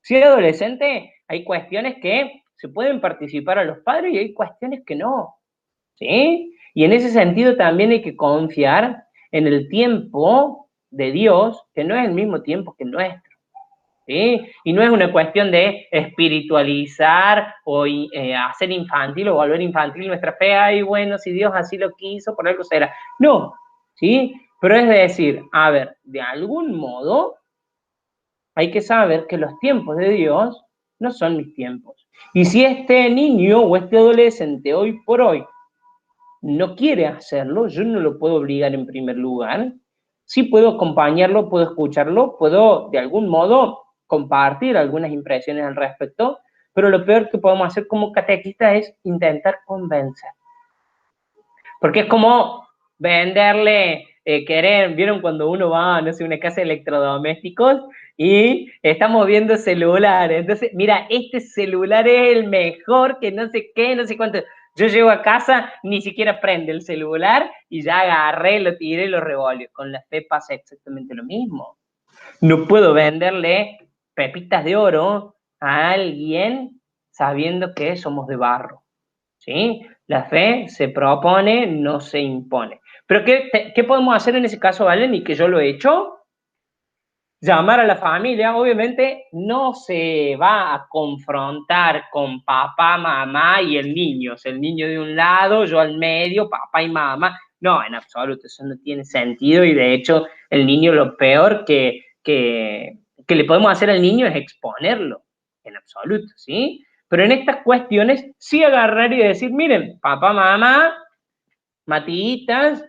Si es adolescente, hay cuestiones que se pueden participar a los padres y hay cuestiones que no. ¿Sí? Y en ese sentido también hay que confiar en el tiempo de Dios, que no es el mismo tiempo que el nuestro. ¿Sí? Y no es una cuestión de espiritualizar o hacer infantil o volver infantil nuestra fe. Ay, bueno, si Dios así lo quiso, por algo será. No, ¿sí? Pero es decir, a ver, de algún modo hay que saber que los tiempos de Dios no son mis tiempos. Y si este niño o este adolescente hoy por hoy no quiere hacerlo, yo no lo puedo obligar en primer lugar. Sí puedo acompañarlo, puedo escucharlo, puedo de algún modo compartir algunas impresiones al respecto, pero lo peor que podemos hacer como catequista es intentar convencer. Porque es como venderle, querer, ¿vieron cuando uno va, no sé, a una casa de electrodomésticos y estamos viendo celulares? Entonces, mira, este celular es el mejor, que no sé qué, no sé cuánto. Yo llego a casa, ni siquiera prende el celular y ya agarré, lo tiré y lo revolví. Con la fe pasa exactamente lo mismo. No puedo venderle pepitas de oro a alguien sabiendo que somos de barro. ¿Sí? La fe se propone, no se impone. Pero ¿qué podemos hacer en ese caso, Valen? Y que yo lo he hecho. Llamar a la familia, obviamente no se va a confrontar con papá, mamá y el niño. O sea, el niño de un lado, yo al medio, papá y mamá. No, en absoluto, eso no tiene sentido y de hecho el niño lo peor que le podemos hacer al niño es exponerlo, en absoluto, ¿sí? Pero en estas cuestiones sí agarrar y decir, miren, papá, mamá, Matías,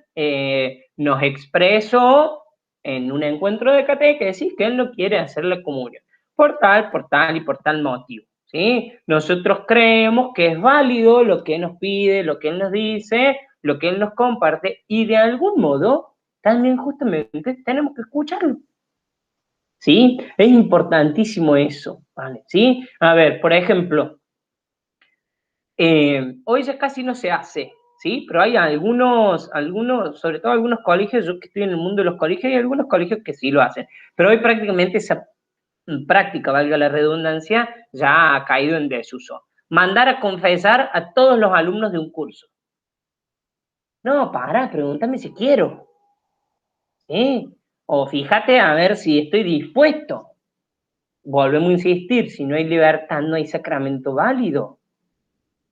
nos expresó en un encuentro de catequesis que él no quiere hacer la comunión, por tal y por tal motivo, ¿sí? Nosotros creemos que es válido lo que él nos pide, lo que él nos dice, lo que él nos comparte, y de algún modo también justamente tenemos que escucharlo, ¿sí? Es importantísimo eso, ¿vale? ¿Sí? A ver, por ejemplo, hoy ya casi no se hace, ¿sí? Pero hay algunos, sobre todo algunos colegios, yo que estoy en el mundo de los colegios, hay algunos colegios que sí lo hacen, pero hoy prácticamente esa práctica, valga la redundancia, ya ha caído en desuso. Mandar a confesar a todos los alumnos de un curso. No, pregúntame si quiero, ¿sí? O fíjate a ver si estoy dispuesto. Volvemos a insistir, si no hay libertad, no hay sacramento válido,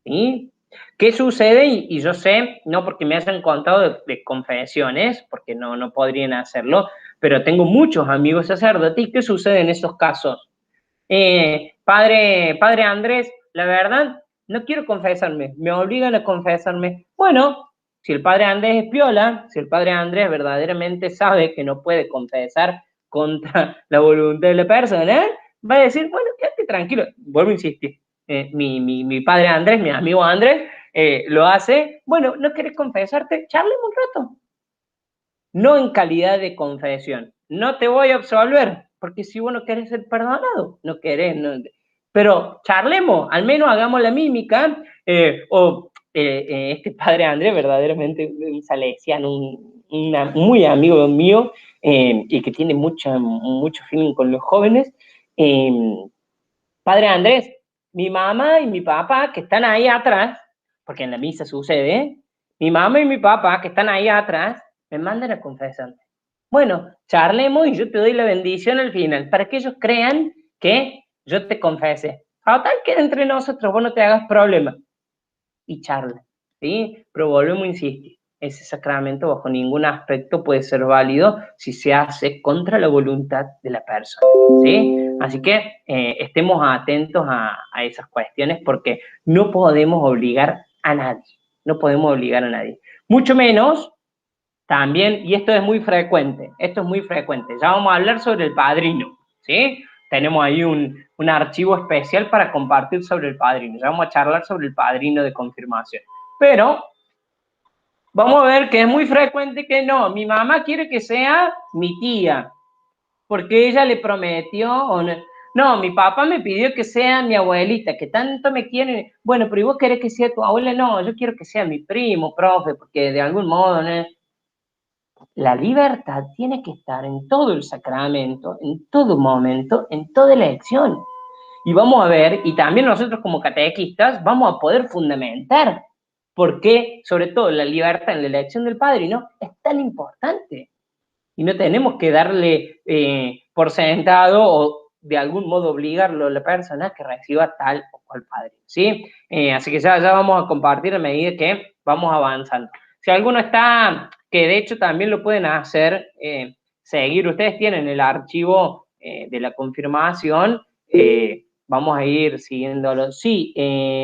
¿sí? ¿Qué sucede? Y yo sé, no porque me hayan contado de confesiones, porque no podrían hacerlo, pero tengo muchos amigos sacerdotes. ¿Qué sucede en esos casos? Padre Andrés, la verdad, no quiero confesarme, me obligan a confesarme. Bueno, si el padre Andrés es piola, si el padre Andrés verdaderamente sabe que no puede confesar contra la voluntad de la persona, va a decir, bueno, quédate tranquilo. Vuelvo a insistir, mi padre Andrés, mi amigo Andrés, lo hace. Bueno, ¿no querés confesarte? Charlemos un rato. No en calidad de confesión. No te voy a absolver, porque si vos no querés ser perdonado, no querés. No. Pero charlemos, al menos hagamos la mímica. Este padre Andrés, verdaderamente un salesiano, muy amigo mío, y que tiene mucho feeling con los jóvenes. Padre Andrés, mi mamá y mi papá que están ahí atrás, porque en la misa sucede, mi mamá y mi papá que están ahí atrás, me mandan a confesarme. Bueno, charlemos y yo te doy la bendición al final, para que ellos crean que yo te confesé. Total, queda entre nosotros, vos no te hagas problema. Y charla, ¿sí? Pero volvemos a insistir, ese sacramento bajo ningún aspecto puede ser válido si se hace contra la voluntad de la persona, ¿sí? Así que estemos atentos a esas cuestiones porque no podemos obligar a nadie, no podemos obligar a nadie. Mucho menos también, y esto es muy frecuente, ya vamos a hablar sobre el padrino, ¿sí? Tenemos ahí un archivo especial para compartir sobre el padrino, ya vamos a charlar sobre el padrino de confirmación. Pero vamos a ver que es muy frecuente que no, mi mamá quiere que sea mi tía, porque ella le prometió, o no, no, mi papá me pidió que sea mi abuelita, que tanto me quiere, bueno, pero ¿y vos querés que sea tu abuela? No, yo quiero que sea mi primo, profe, porque de algún modo, ¿no? La libertad tiene que estar en todo el sacramento, en todo momento, en toda elección. Y vamos a ver, y también nosotros como catequistas vamos a poder fundamentar por qué, sobre todo, la libertad en la elección del padrino es tan importante. Y no tenemos que darle por sentado o de algún modo obligarlo a la persona que reciba tal o cual padrino, ¿sí? Así que ya vamos a compartir a medida que vamos avanzando. Si alguno está, que de hecho también lo pueden hacer, seguir, ustedes tienen el archivo de la confirmación, vamos a ir siguiéndolo. Sí,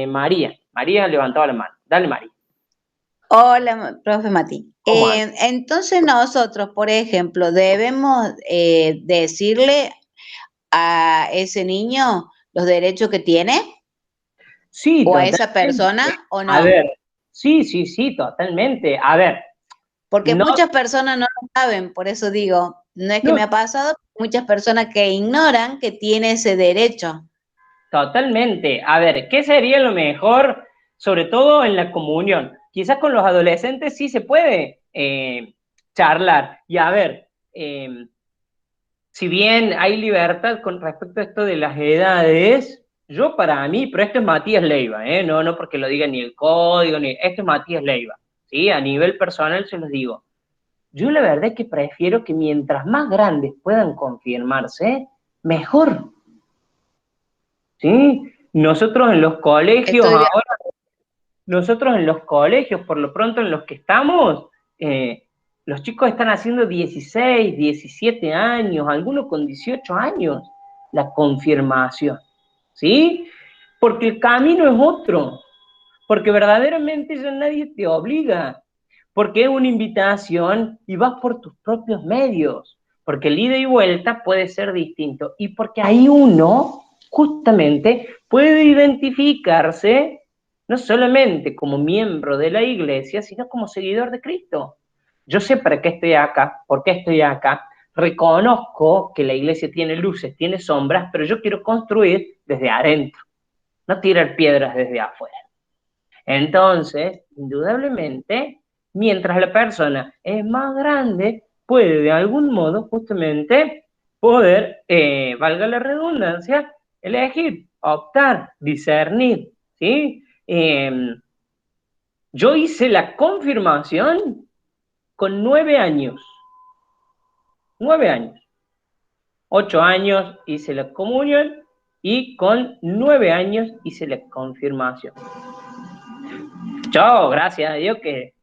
María levantaba la mano. Dale, María.
Hola, profe Mati. Entonces nosotros, por ejemplo, debemos decirle a ese niño los derechos que tiene,
sí,
o a esa persona, o no.
A ver, sí, totalmente. A ver.
Porque muchas personas no lo saben, por eso digo, no es que me ha pasado, muchas personas que ignoran que tiene ese derecho.
Totalmente. A ver, ¿qué sería lo mejor, sobre todo en la comunión? Quizás con los adolescentes sí se puede charlar. Y a ver, si bien hay libertad con respecto a esto de las edades, yo para mí, pero esto es Matías Leiva, no porque lo diga ni el código, ni esto es Matías Leiva, ¿sí? A nivel personal se los digo. Yo la verdad es que prefiero que mientras más grandes puedan confirmarse, mejor. ¿Sí? Nosotros en los colegios, por lo pronto en los que estamos, los chicos están haciendo 16, 17 años, algunos con 18 años, la confirmación, ¿sí? Porque el camino es otro, porque verdaderamente ya nadie te obliga, porque es una invitación y vas por tus propios medios, porque el ida y vuelta puede ser distinto, y porque ahí uno justamente puede identificarse no solamente como miembro de la iglesia, sino como seguidor de Cristo. Yo sé para qué estoy acá, por qué estoy acá, reconozco que la iglesia tiene luces, tiene sombras, pero yo quiero construir desde adentro, no tirar piedras desde afuera. Entonces, indudablemente, mientras la persona es más grande, puede de algún modo justamente poder, valga la redundancia, elegir, optar, discernir, ¿sí? Yo hice la confirmación con 9 años. 9 años. 8 años hice la comunión y con 9 años hice la confirmación. Yo, gracias a Dios, que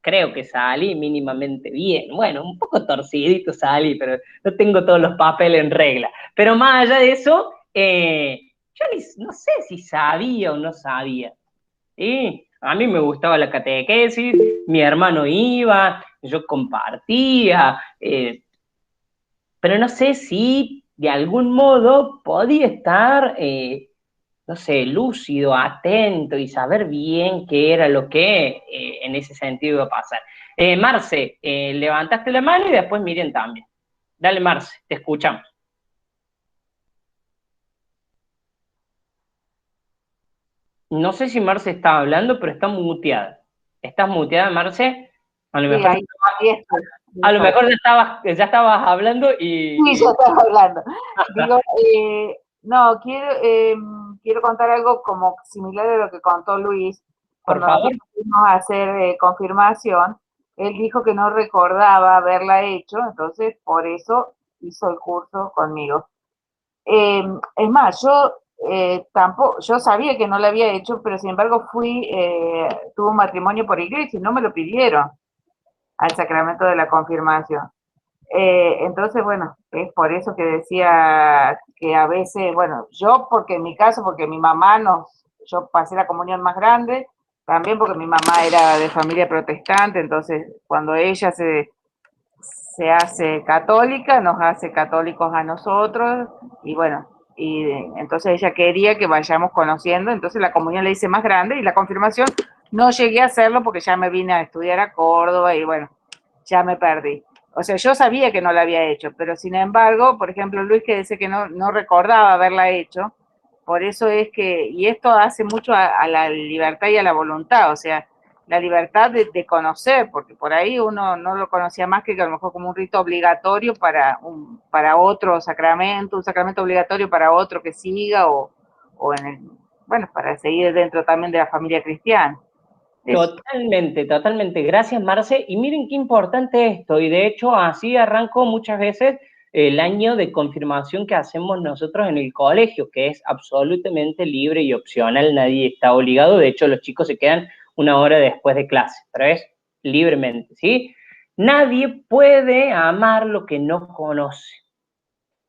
creo que salí mínimamente bien. Bueno, un poco torcidito salí, pero no tengo todos los papeles en regla. Pero más allá de eso, yo no sé si sabía o no sabía. ¿Sí? A mí me gustaba la catequesis, mi hermano iba, yo compartía, pero no sé si de algún modo podía estar no sé, lúcido, atento y saber bien qué era lo que en ese sentido iba a pasar. Marce, levantaste la mano y después Miriam también. Dale, Marce, te escuchamos. No sé si Marce está hablando, pero está muteada. ¿Estás muteada, Marce? A lo mejor, a lo mejor ya estabas hablando y...
Sí, ya estaba hablando. Digo, no, quiero contar algo como similar a lo que contó Luis. Cuando nosotros fuimos a hacer confirmación, él dijo que no recordaba haberla hecho, entonces por eso hizo el curso conmigo. Es más, yo sabía que no la había hecho, pero sin embargo tuve un matrimonio por iglesia y no me lo pidieron al sacramento de la confirmación. Entonces, bueno, es por eso que decía que a veces, bueno, porque en mi caso, porque mi mamá yo pasé la comunión más grande, también porque mi mamá era de familia protestante, entonces cuando ella se hace católica, nos hace católicos a nosotros, y bueno, y entonces ella quería que vayamos conociendo, entonces la comunión la hice más grande, y la confirmación no llegué a hacerlo porque ya me vine a estudiar a Córdoba, y bueno, ya me perdí. O sea, yo sabía que no la había hecho, pero sin embargo, por ejemplo, Luis que dice que no recordaba haberla hecho, por eso es que, y esto hace mucho a la libertad y a la voluntad, o sea, la libertad de conocer, porque por ahí uno no lo conocía más que a lo mejor como un rito obligatorio para otro sacramento, un sacramento obligatorio para otro que siga, o en el, bueno, para seguir dentro también de la familia cristiana.
Totalmente, totalmente. Gracias, Marce. Y miren qué importante esto. Y de hecho, así arranco muchas veces el año de confirmación que hacemos nosotros en el colegio, que es absolutamente libre y opcional. Nadie está obligado. De hecho, los chicos se quedan una hora después de clase, pero es libremente, ¿sí? Nadie puede amar lo que no conoce.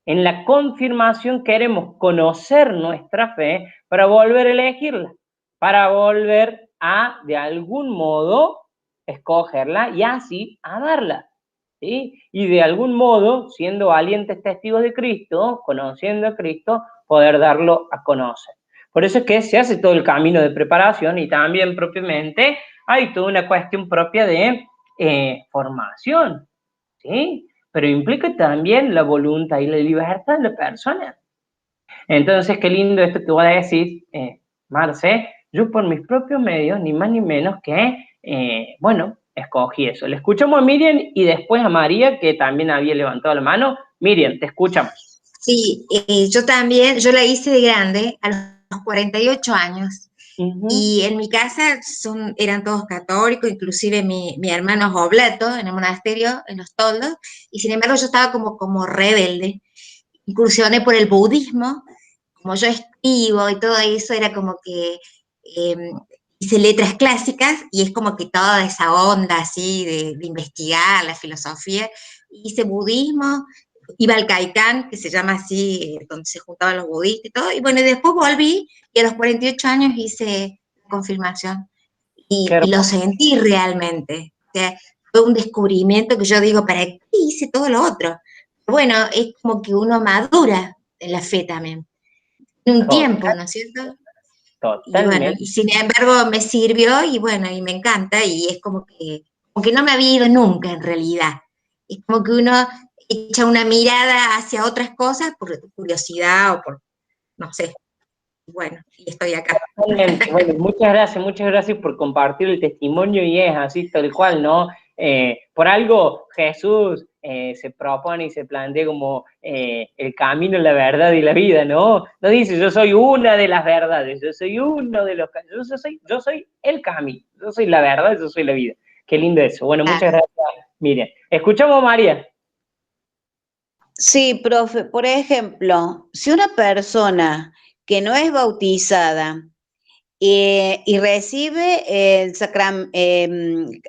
En la confirmación queremos conocer nuestra fe para volver a elegirla, para volver a, de algún modo, escogerla y así amarla, ¿sí? Y de algún modo, siendo valientes testigos de Cristo, conociendo a Cristo, poder darlo a conocer. Por eso es que se hace todo el camino de preparación y también propiamente hay toda una cuestión propia de formación, ¿sí? Pero implica también la voluntad y la libertad de la persona. Entonces, qué lindo esto que vos decís, Marce, yo por mis propios medios, ni más ni menos que, bueno, escogí eso. Le escuchamos a Miriam y después a María, que también había levantado la mano. Miriam, te escuchamos.
Sí, yo también, yo la hice de grande, a los 48 años. Y en mi casa eran todos católicos, inclusive mi hermano es oblato en el monasterio, en los toldos, y sin embargo yo estaba como rebelde. Incursioné por el budismo, como yo escribo y todo eso, era como que hice letras clásicas y es como que toda esa onda así de investigar la filosofía. Hice budismo, iba al Caicán, que se llama así, donde se juntaban los budistas y todo, y bueno, y después volví y a los 48 años hice confirmación y lo sentí realmente. O sea, fue un descubrimiento que yo digo, ¿para qué hice todo lo otro? Bueno, es como que uno madura en la fe también. Un tiempo, ¿no es cierto? Y bueno, y sin embargo me sirvió y bueno, y me encanta y es como que no me había ido nunca en realidad. Es como que uno echa una mirada hacia otras cosas por curiosidad o por, no sé. Bueno, y estoy acá.
Bueno, muchas gracias por compartir el testimonio y es así tal cual, ¿no? Por algo Jesús se propone y se plantea como el camino, la verdad y la vida, ¿no? No dice yo soy una de las verdades, yo soy uno de los, yo soy el camino, yo soy la verdad, yo soy la vida. Qué lindo eso. Bueno, muchas gracias, Miriam. Escuchamos a María.
Sí, profe, por ejemplo, si una persona que no es bautizada y recibe el sacramento,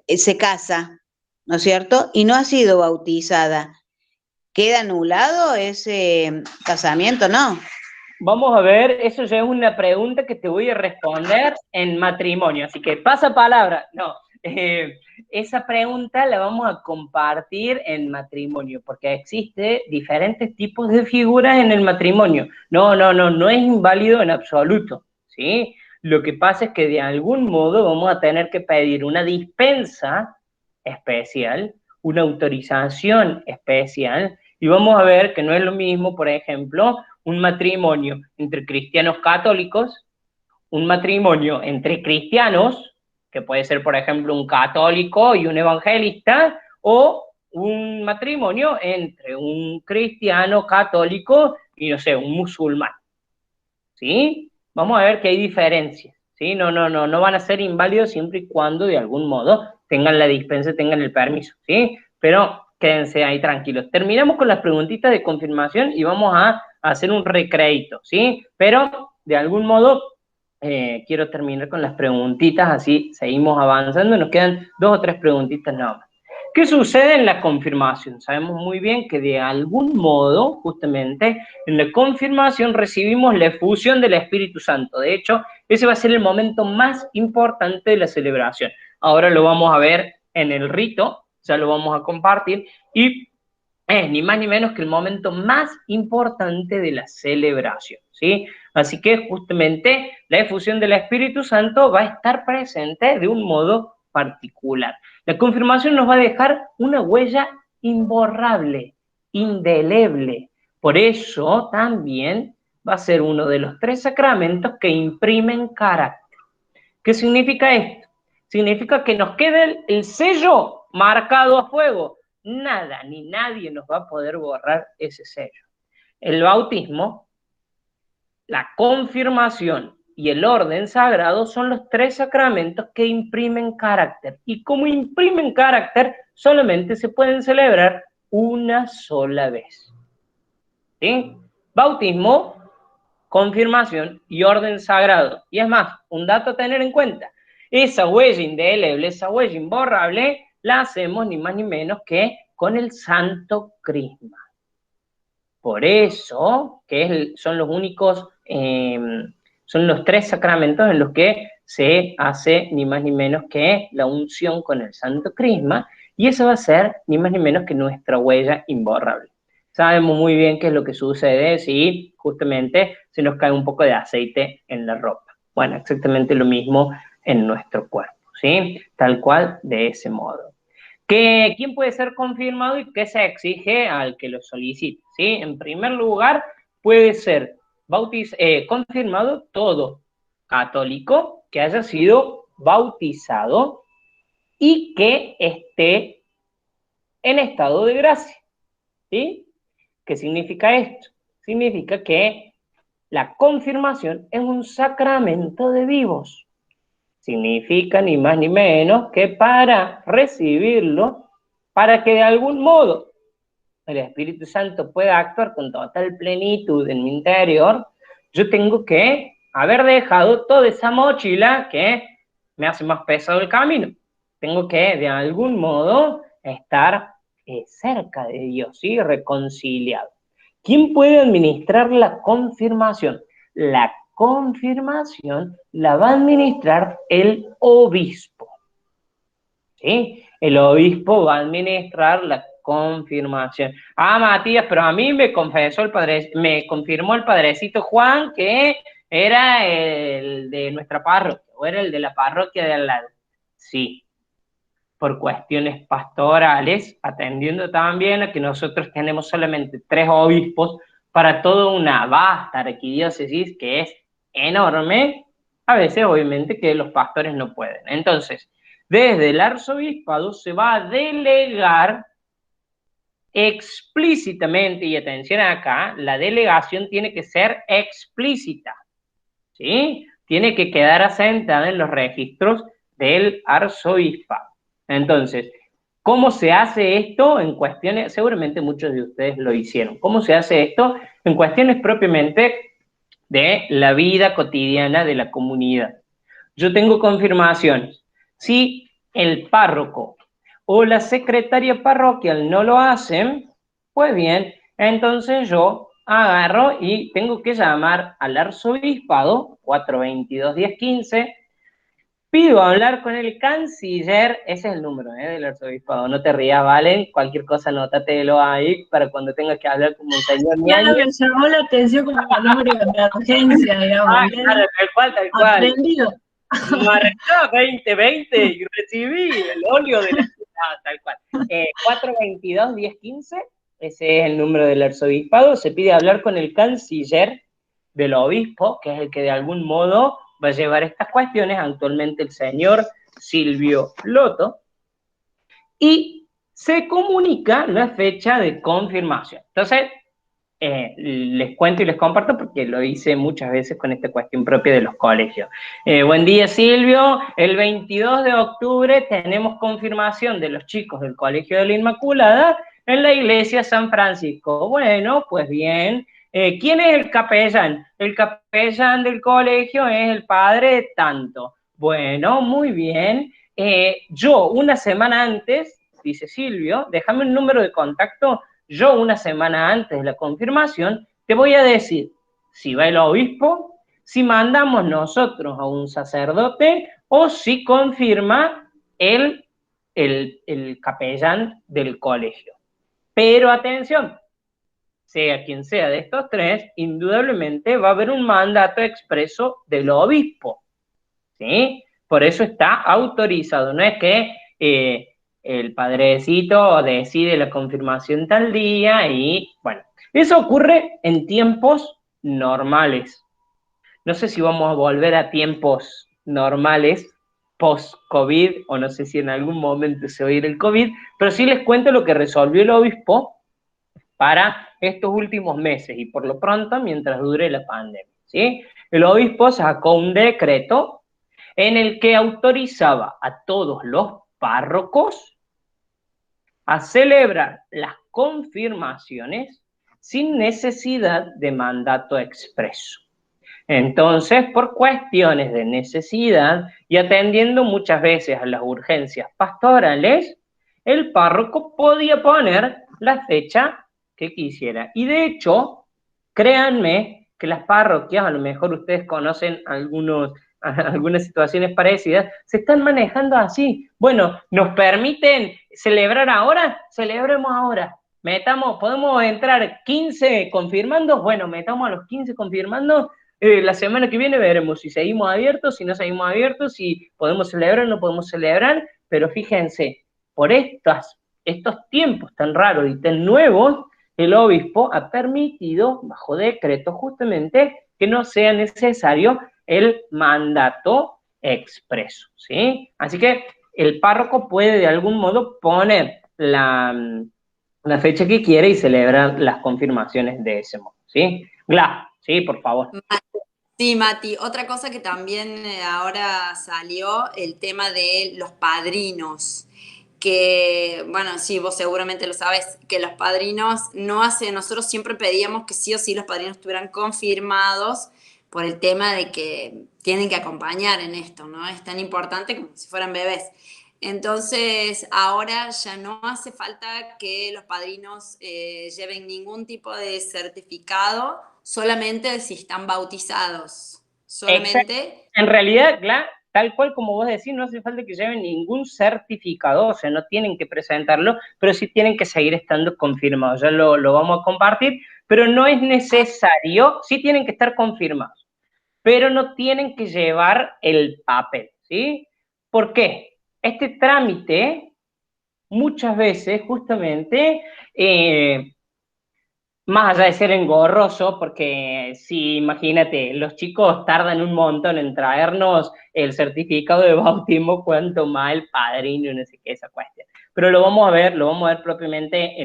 se casa, ¿no es cierto? Y no ha sido bautizada, ¿queda anulado ese casamiento? No.
Vamos a ver, eso ya es una pregunta que te voy a responder en matrimonio, así que pasa palabra. No, esa pregunta la vamos a compartir en matrimonio, porque existe diferentes tipos de figuras en el matrimonio. No es inválido en absoluto, ¿sí? Lo que pasa es que de algún modo vamos a tener que pedir una dispensa especial, una autorización especial, y vamos a ver que no es lo mismo, por ejemplo, un matrimonio entre cristianos católicos, un matrimonio entre cristianos, que puede ser, por ejemplo, un católico y un evangelista, o un matrimonio entre un cristiano católico y, no sé, un musulmán. ¿Sí? Vamos a ver que hay diferencias. ¿Sí? No van a ser inválidos siempre y cuando de algún modo tengan la dispensa, tengan el permiso. ¿Sí? Pero quédense ahí tranquilos. Terminamos con las preguntitas de confirmación y vamos a hacer un recrédito, ¿sí? Pero de algún modo quiero terminar con las preguntitas, así seguimos avanzando. Nos quedan 2 o 3 preguntitas nada más. ¿Qué sucede en la confirmación? Sabemos muy bien que de algún modo, justamente, en la confirmación recibimos la efusión del Espíritu Santo. De hecho, ese va a ser el momento más importante de la celebración. Ahora lo vamos a ver en el rito, ya lo vamos a compartir, y es ni más ni menos que el momento más importante de la celebración, ¿sí? Así que justamente la efusión del Espíritu Santo va a estar presente de un modo particular. La confirmación nos va a dejar una huella imborrable, indeleble. Por eso también va a ser uno de los 3 sacramentos que imprimen carácter. ¿Qué significa esto? Significa que nos queda el sello marcado a fuego. Nada ni nadie nos va a poder borrar ese sello. El bautismo, la confirmación y el orden sagrado son los 3 sacramentos que imprimen carácter. Y como imprimen carácter, solamente se pueden celebrar una sola vez. ¿Sí? Bautismo, confirmación y orden sagrado. Y es más, un dato a tener en cuenta. Esa huella indeleble, esa huella imborrable, la hacemos ni más ni menos que con el Santo Crisma. Por eso, son los únicos, son los 3 sacramentos en los que se hace ni más ni menos que la unción con el Santo Crisma, y eso va a ser ni más ni menos que nuestra huella imborrable. Sabemos muy bien qué es lo que sucede si justamente se nos cae un poco de aceite en la ropa. Bueno, exactamente lo mismo en nuestro cuerpo, ¿sí? Tal cual, de ese modo. ¿Quién puede ser confirmado y qué se exige al que lo solicite? ¿Sí? En primer lugar, puede ser confirmado todo católico que haya sido bautizado y que esté en estado de gracia. ¿Sí? ¿Qué significa esto? Significa que la confirmación es un sacramento de vivos. Significa ni más ni menos que para recibirlo, para que de algún modo el Espíritu Santo pueda actuar con total plenitud en mi interior, yo tengo que haber dejado toda esa mochila que me hace más pesado el camino. Tengo que de algún modo estar cerca de Dios, ¿sí? Reconciliado. ¿Quién puede administrar la confirmación? La confirmación la va a administrar el obispo. ¿Sí? El obispo va a administrar la confirmación. Ah, Matías, pero a mí me confirmó el padrecito Juan que era el de nuestra parroquia, o era el de la parroquia de al lado. Sí, por cuestiones pastorales, atendiendo también a que nosotros tenemos solamente 3 obispos para toda una vasta arquidiócesis que es enorme, a veces obviamente que los pastores no pueden. Entonces, desde el arzobispado se va a delegar explícitamente, y atención acá, la delegación tiene que ser explícita, ¿sí? Tiene que quedar asentada en los registros del arzobispado. Entonces, ¿cómo se hace esto en cuestiones? Seguramente muchos de ustedes lo hicieron. ¿Cómo se hace esto en cuestiones propiamente de la vida cotidiana de la comunidad? Yo tengo confirmaciones. Si el párroco o la secretaria parroquial no lo hacen, pues bien, entonces yo agarro y tengo que llamar al arzobispado, 422-1015, pido hablar con el canciller, ese es el número del arzobispado, no te rías, ¿vale? Cualquier cosa anótatelo ahí para cuando tengas que hablar con Monseñor
Claro, me llamó la atención como el número de emergencia, digamos.
Claro, tal cual.
Aprendido.
Marcá 2020 y recibí el óleo de la ciudad, tal cual. 422-1015, ese es el número del arzobispado. Se pide hablar con el canciller del obispo, que es el que de algún modo va a llevar estas cuestiones, actualmente el señor Silvio Loto, y se comunica la fecha de confirmación. Entonces, les cuento y les comparto porque lo hice muchas veces con esta cuestión propia de los colegios. Buen día, Silvio. El 22 de octubre tenemos confirmación de los chicos del Colegio de la Inmaculada en la iglesia San Francisco. Bueno, pues bien. ¿Quién es el capellán? El capellán del colegio es el padre tanto. Bueno, muy bien. Yo una semana antes, dice Silvio, déjame un número de contacto. Yo una semana antes de la confirmación te voy a decir si va el obispo, si mandamos nosotros a un sacerdote o si confirma el capellán del colegio. Pero atención, sea quien sea de estos 3, indudablemente va a haber un mandato expreso del obispo, ¿sí? Por eso está autorizado, no es que el padrecito decide la confirmación tal día y, bueno, eso ocurre en tiempos normales. No sé si vamos a volver a tiempos normales post-COVID, o no sé si en algún momento se va a ir el COVID, pero sí les cuento lo que resolvió el obispo para estos últimos meses y por lo pronto mientras dure la pandemia, ¿sí? El obispo sacó un decreto en el que autorizaba a todos los párrocos a celebrar las confirmaciones sin necesidad de mandato expreso. Entonces, por cuestiones de necesidad y atendiendo muchas veces a las urgencias pastorales, el párroco podía poner la fecha que quisiera. Y de hecho, créanme que las parroquias, a lo mejor ustedes conocen algunas situaciones parecidas, se están manejando así. Bueno, ¿nos permiten celebrar ahora? Celebremos ahora. Podemos entrar 15 confirmandos, bueno, metamos a los 15 confirmandos. La semana que viene veremos si seguimos abiertos, si no seguimos abiertos, si podemos celebrar o no podemos celebrar, pero fíjense, por estos tiempos tan raros y tan nuevos, el obispo ha permitido, bajo decreto justamente, que no sea necesario el mandato expreso, ¿sí? Así que el párroco puede de algún modo poner la fecha que quiere y celebrar las confirmaciones de ese modo, ¿sí? Gla, sí, por favor.
Sí, Mati, otra cosa que también ahora salió, el tema de los padrinos, que, bueno, sí, vos seguramente lo sabes, que los padrinos nosotros siempre pedíamos que sí o sí los padrinos estuvieran confirmados por el tema de que tienen que acompañar en esto, ¿no? Es tan importante como si fueran bebés. Entonces, ahora ya no hace falta que los padrinos lleven ningún tipo de certificado, solamente si están bautizados. Solamente.
Exacto. En realidad, tal cual como vos decís, no hace falta que lleven ningún certificado, o sea, no tienen que presentarlo, pero sí tienen que seguir estando confirmados. Ya lo vamos a compartir, pero no es necesario, sí tienen que estar confirmados, pero no tienen que llevar el papel, ¿sí? ¿Por qué? Este trámite, muchas veces, justamente, más allá de ser engorroso, porque si imagínate, los chicos tardan un montón en traernos el certificado de bautismo, cuanto más el padrino, no sé qué, esa cuestión. Pero lo vamos a ver propiamente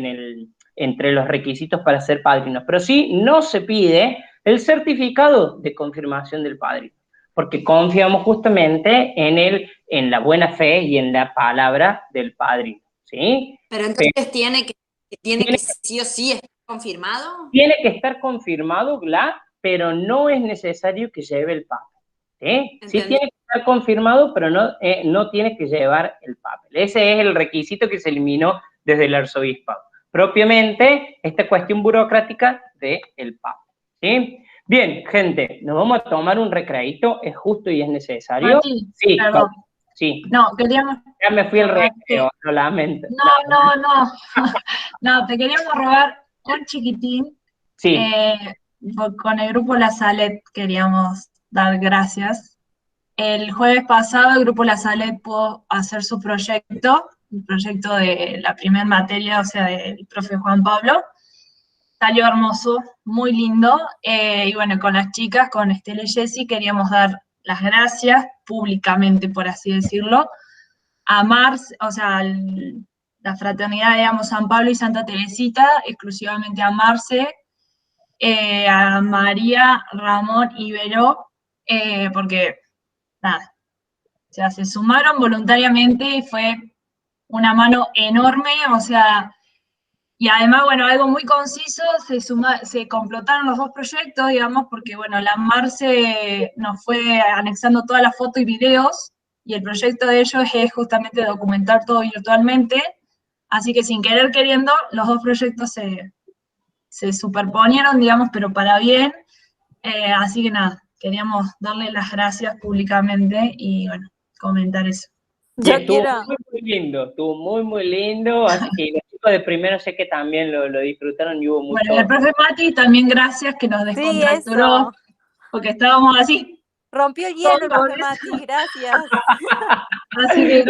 entre los requisitos para ser padrinos. Pero sí, no se pide el certificado de confirmación del padrino, porque confiamos justamente en la buena fe y en la palabra del padrino, ¿sí?
Pero entonces tiene que sí o sí estar confirmado.
Tiene que estar confirmado, pero no es necesario que lleve el papel. Sí tiene que estar confirmado, pero no tiene que llevar el papel. Ese es el requisito que se eliminó desde el arzobispado. Propiamente, esta cuestión burocrática del papel. ¿Sí? Bien, gente, nos vamos a tomar un recreíto, es justo y es necesario.
Mati,
sí,
perdón.
Sí.
No, queríamos...
Ya me fui el recreo, lo lamento.
No. No, te queríamos robar un chiquitín.
Sí.
Con el grupo La Salet queríamos dar gracias. El jueves pasado el grupo La Salet pudo hacer su proyecto, el proyecto de la primera materia, o sea, del profe Juan Pablo. Salió hermoso, muy lindo. Y bueno, con las chicas, con Estela y Jessy, queríamos dar las gracias públicamente, por así decirlo, a Mars, o sea, la fraternidad, digamos, San Pablo y Santa Teresita, exclusivamente a Marce, a María, Ramón y Vero, porque, nada, o sea, se sumaron voluntariamente y fue una mano enorme, o sea, y además, bueno, algo muy conciso, se complotaron los dos proyectos, digamos, porque, bueno, la Marce nos fue anexando todas las fotos y videos, y el proyecto de ellos es justamente documentar todo virtualmente, así que sin querer queriendo, los dos proyectos se superponieron, digamos, pero para bien, así que nada, queríamos darle las gracias públicamente y, bueno, comentar eso.
Estuvo muy lindo, así que los chicos de primero sé que también lo disfrutaron y hubo mucho.
Bueno, el profe Mati también gracias que nos descontracturó, porque estábamos así.
Rompió el hielo el profe Mati, gracias.
Así que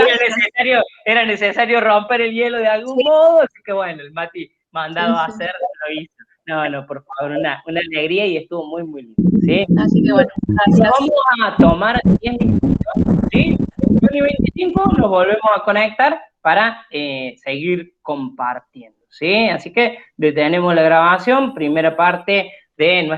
era necesario romper el hielo de algún modo, así que bueno, el Mati mandado a hacer lo hizo. No, por favor, una alegría y estuvo muy, muy lindo, ¿sí?
Así que bueno, gracias.
Vamos a tomar 10 minutos, ¿sí? 1:25 nos volvemos a conectar para seguir compartiendo, ¿sí? Así que detenemos la grabación, primera parte de nuestra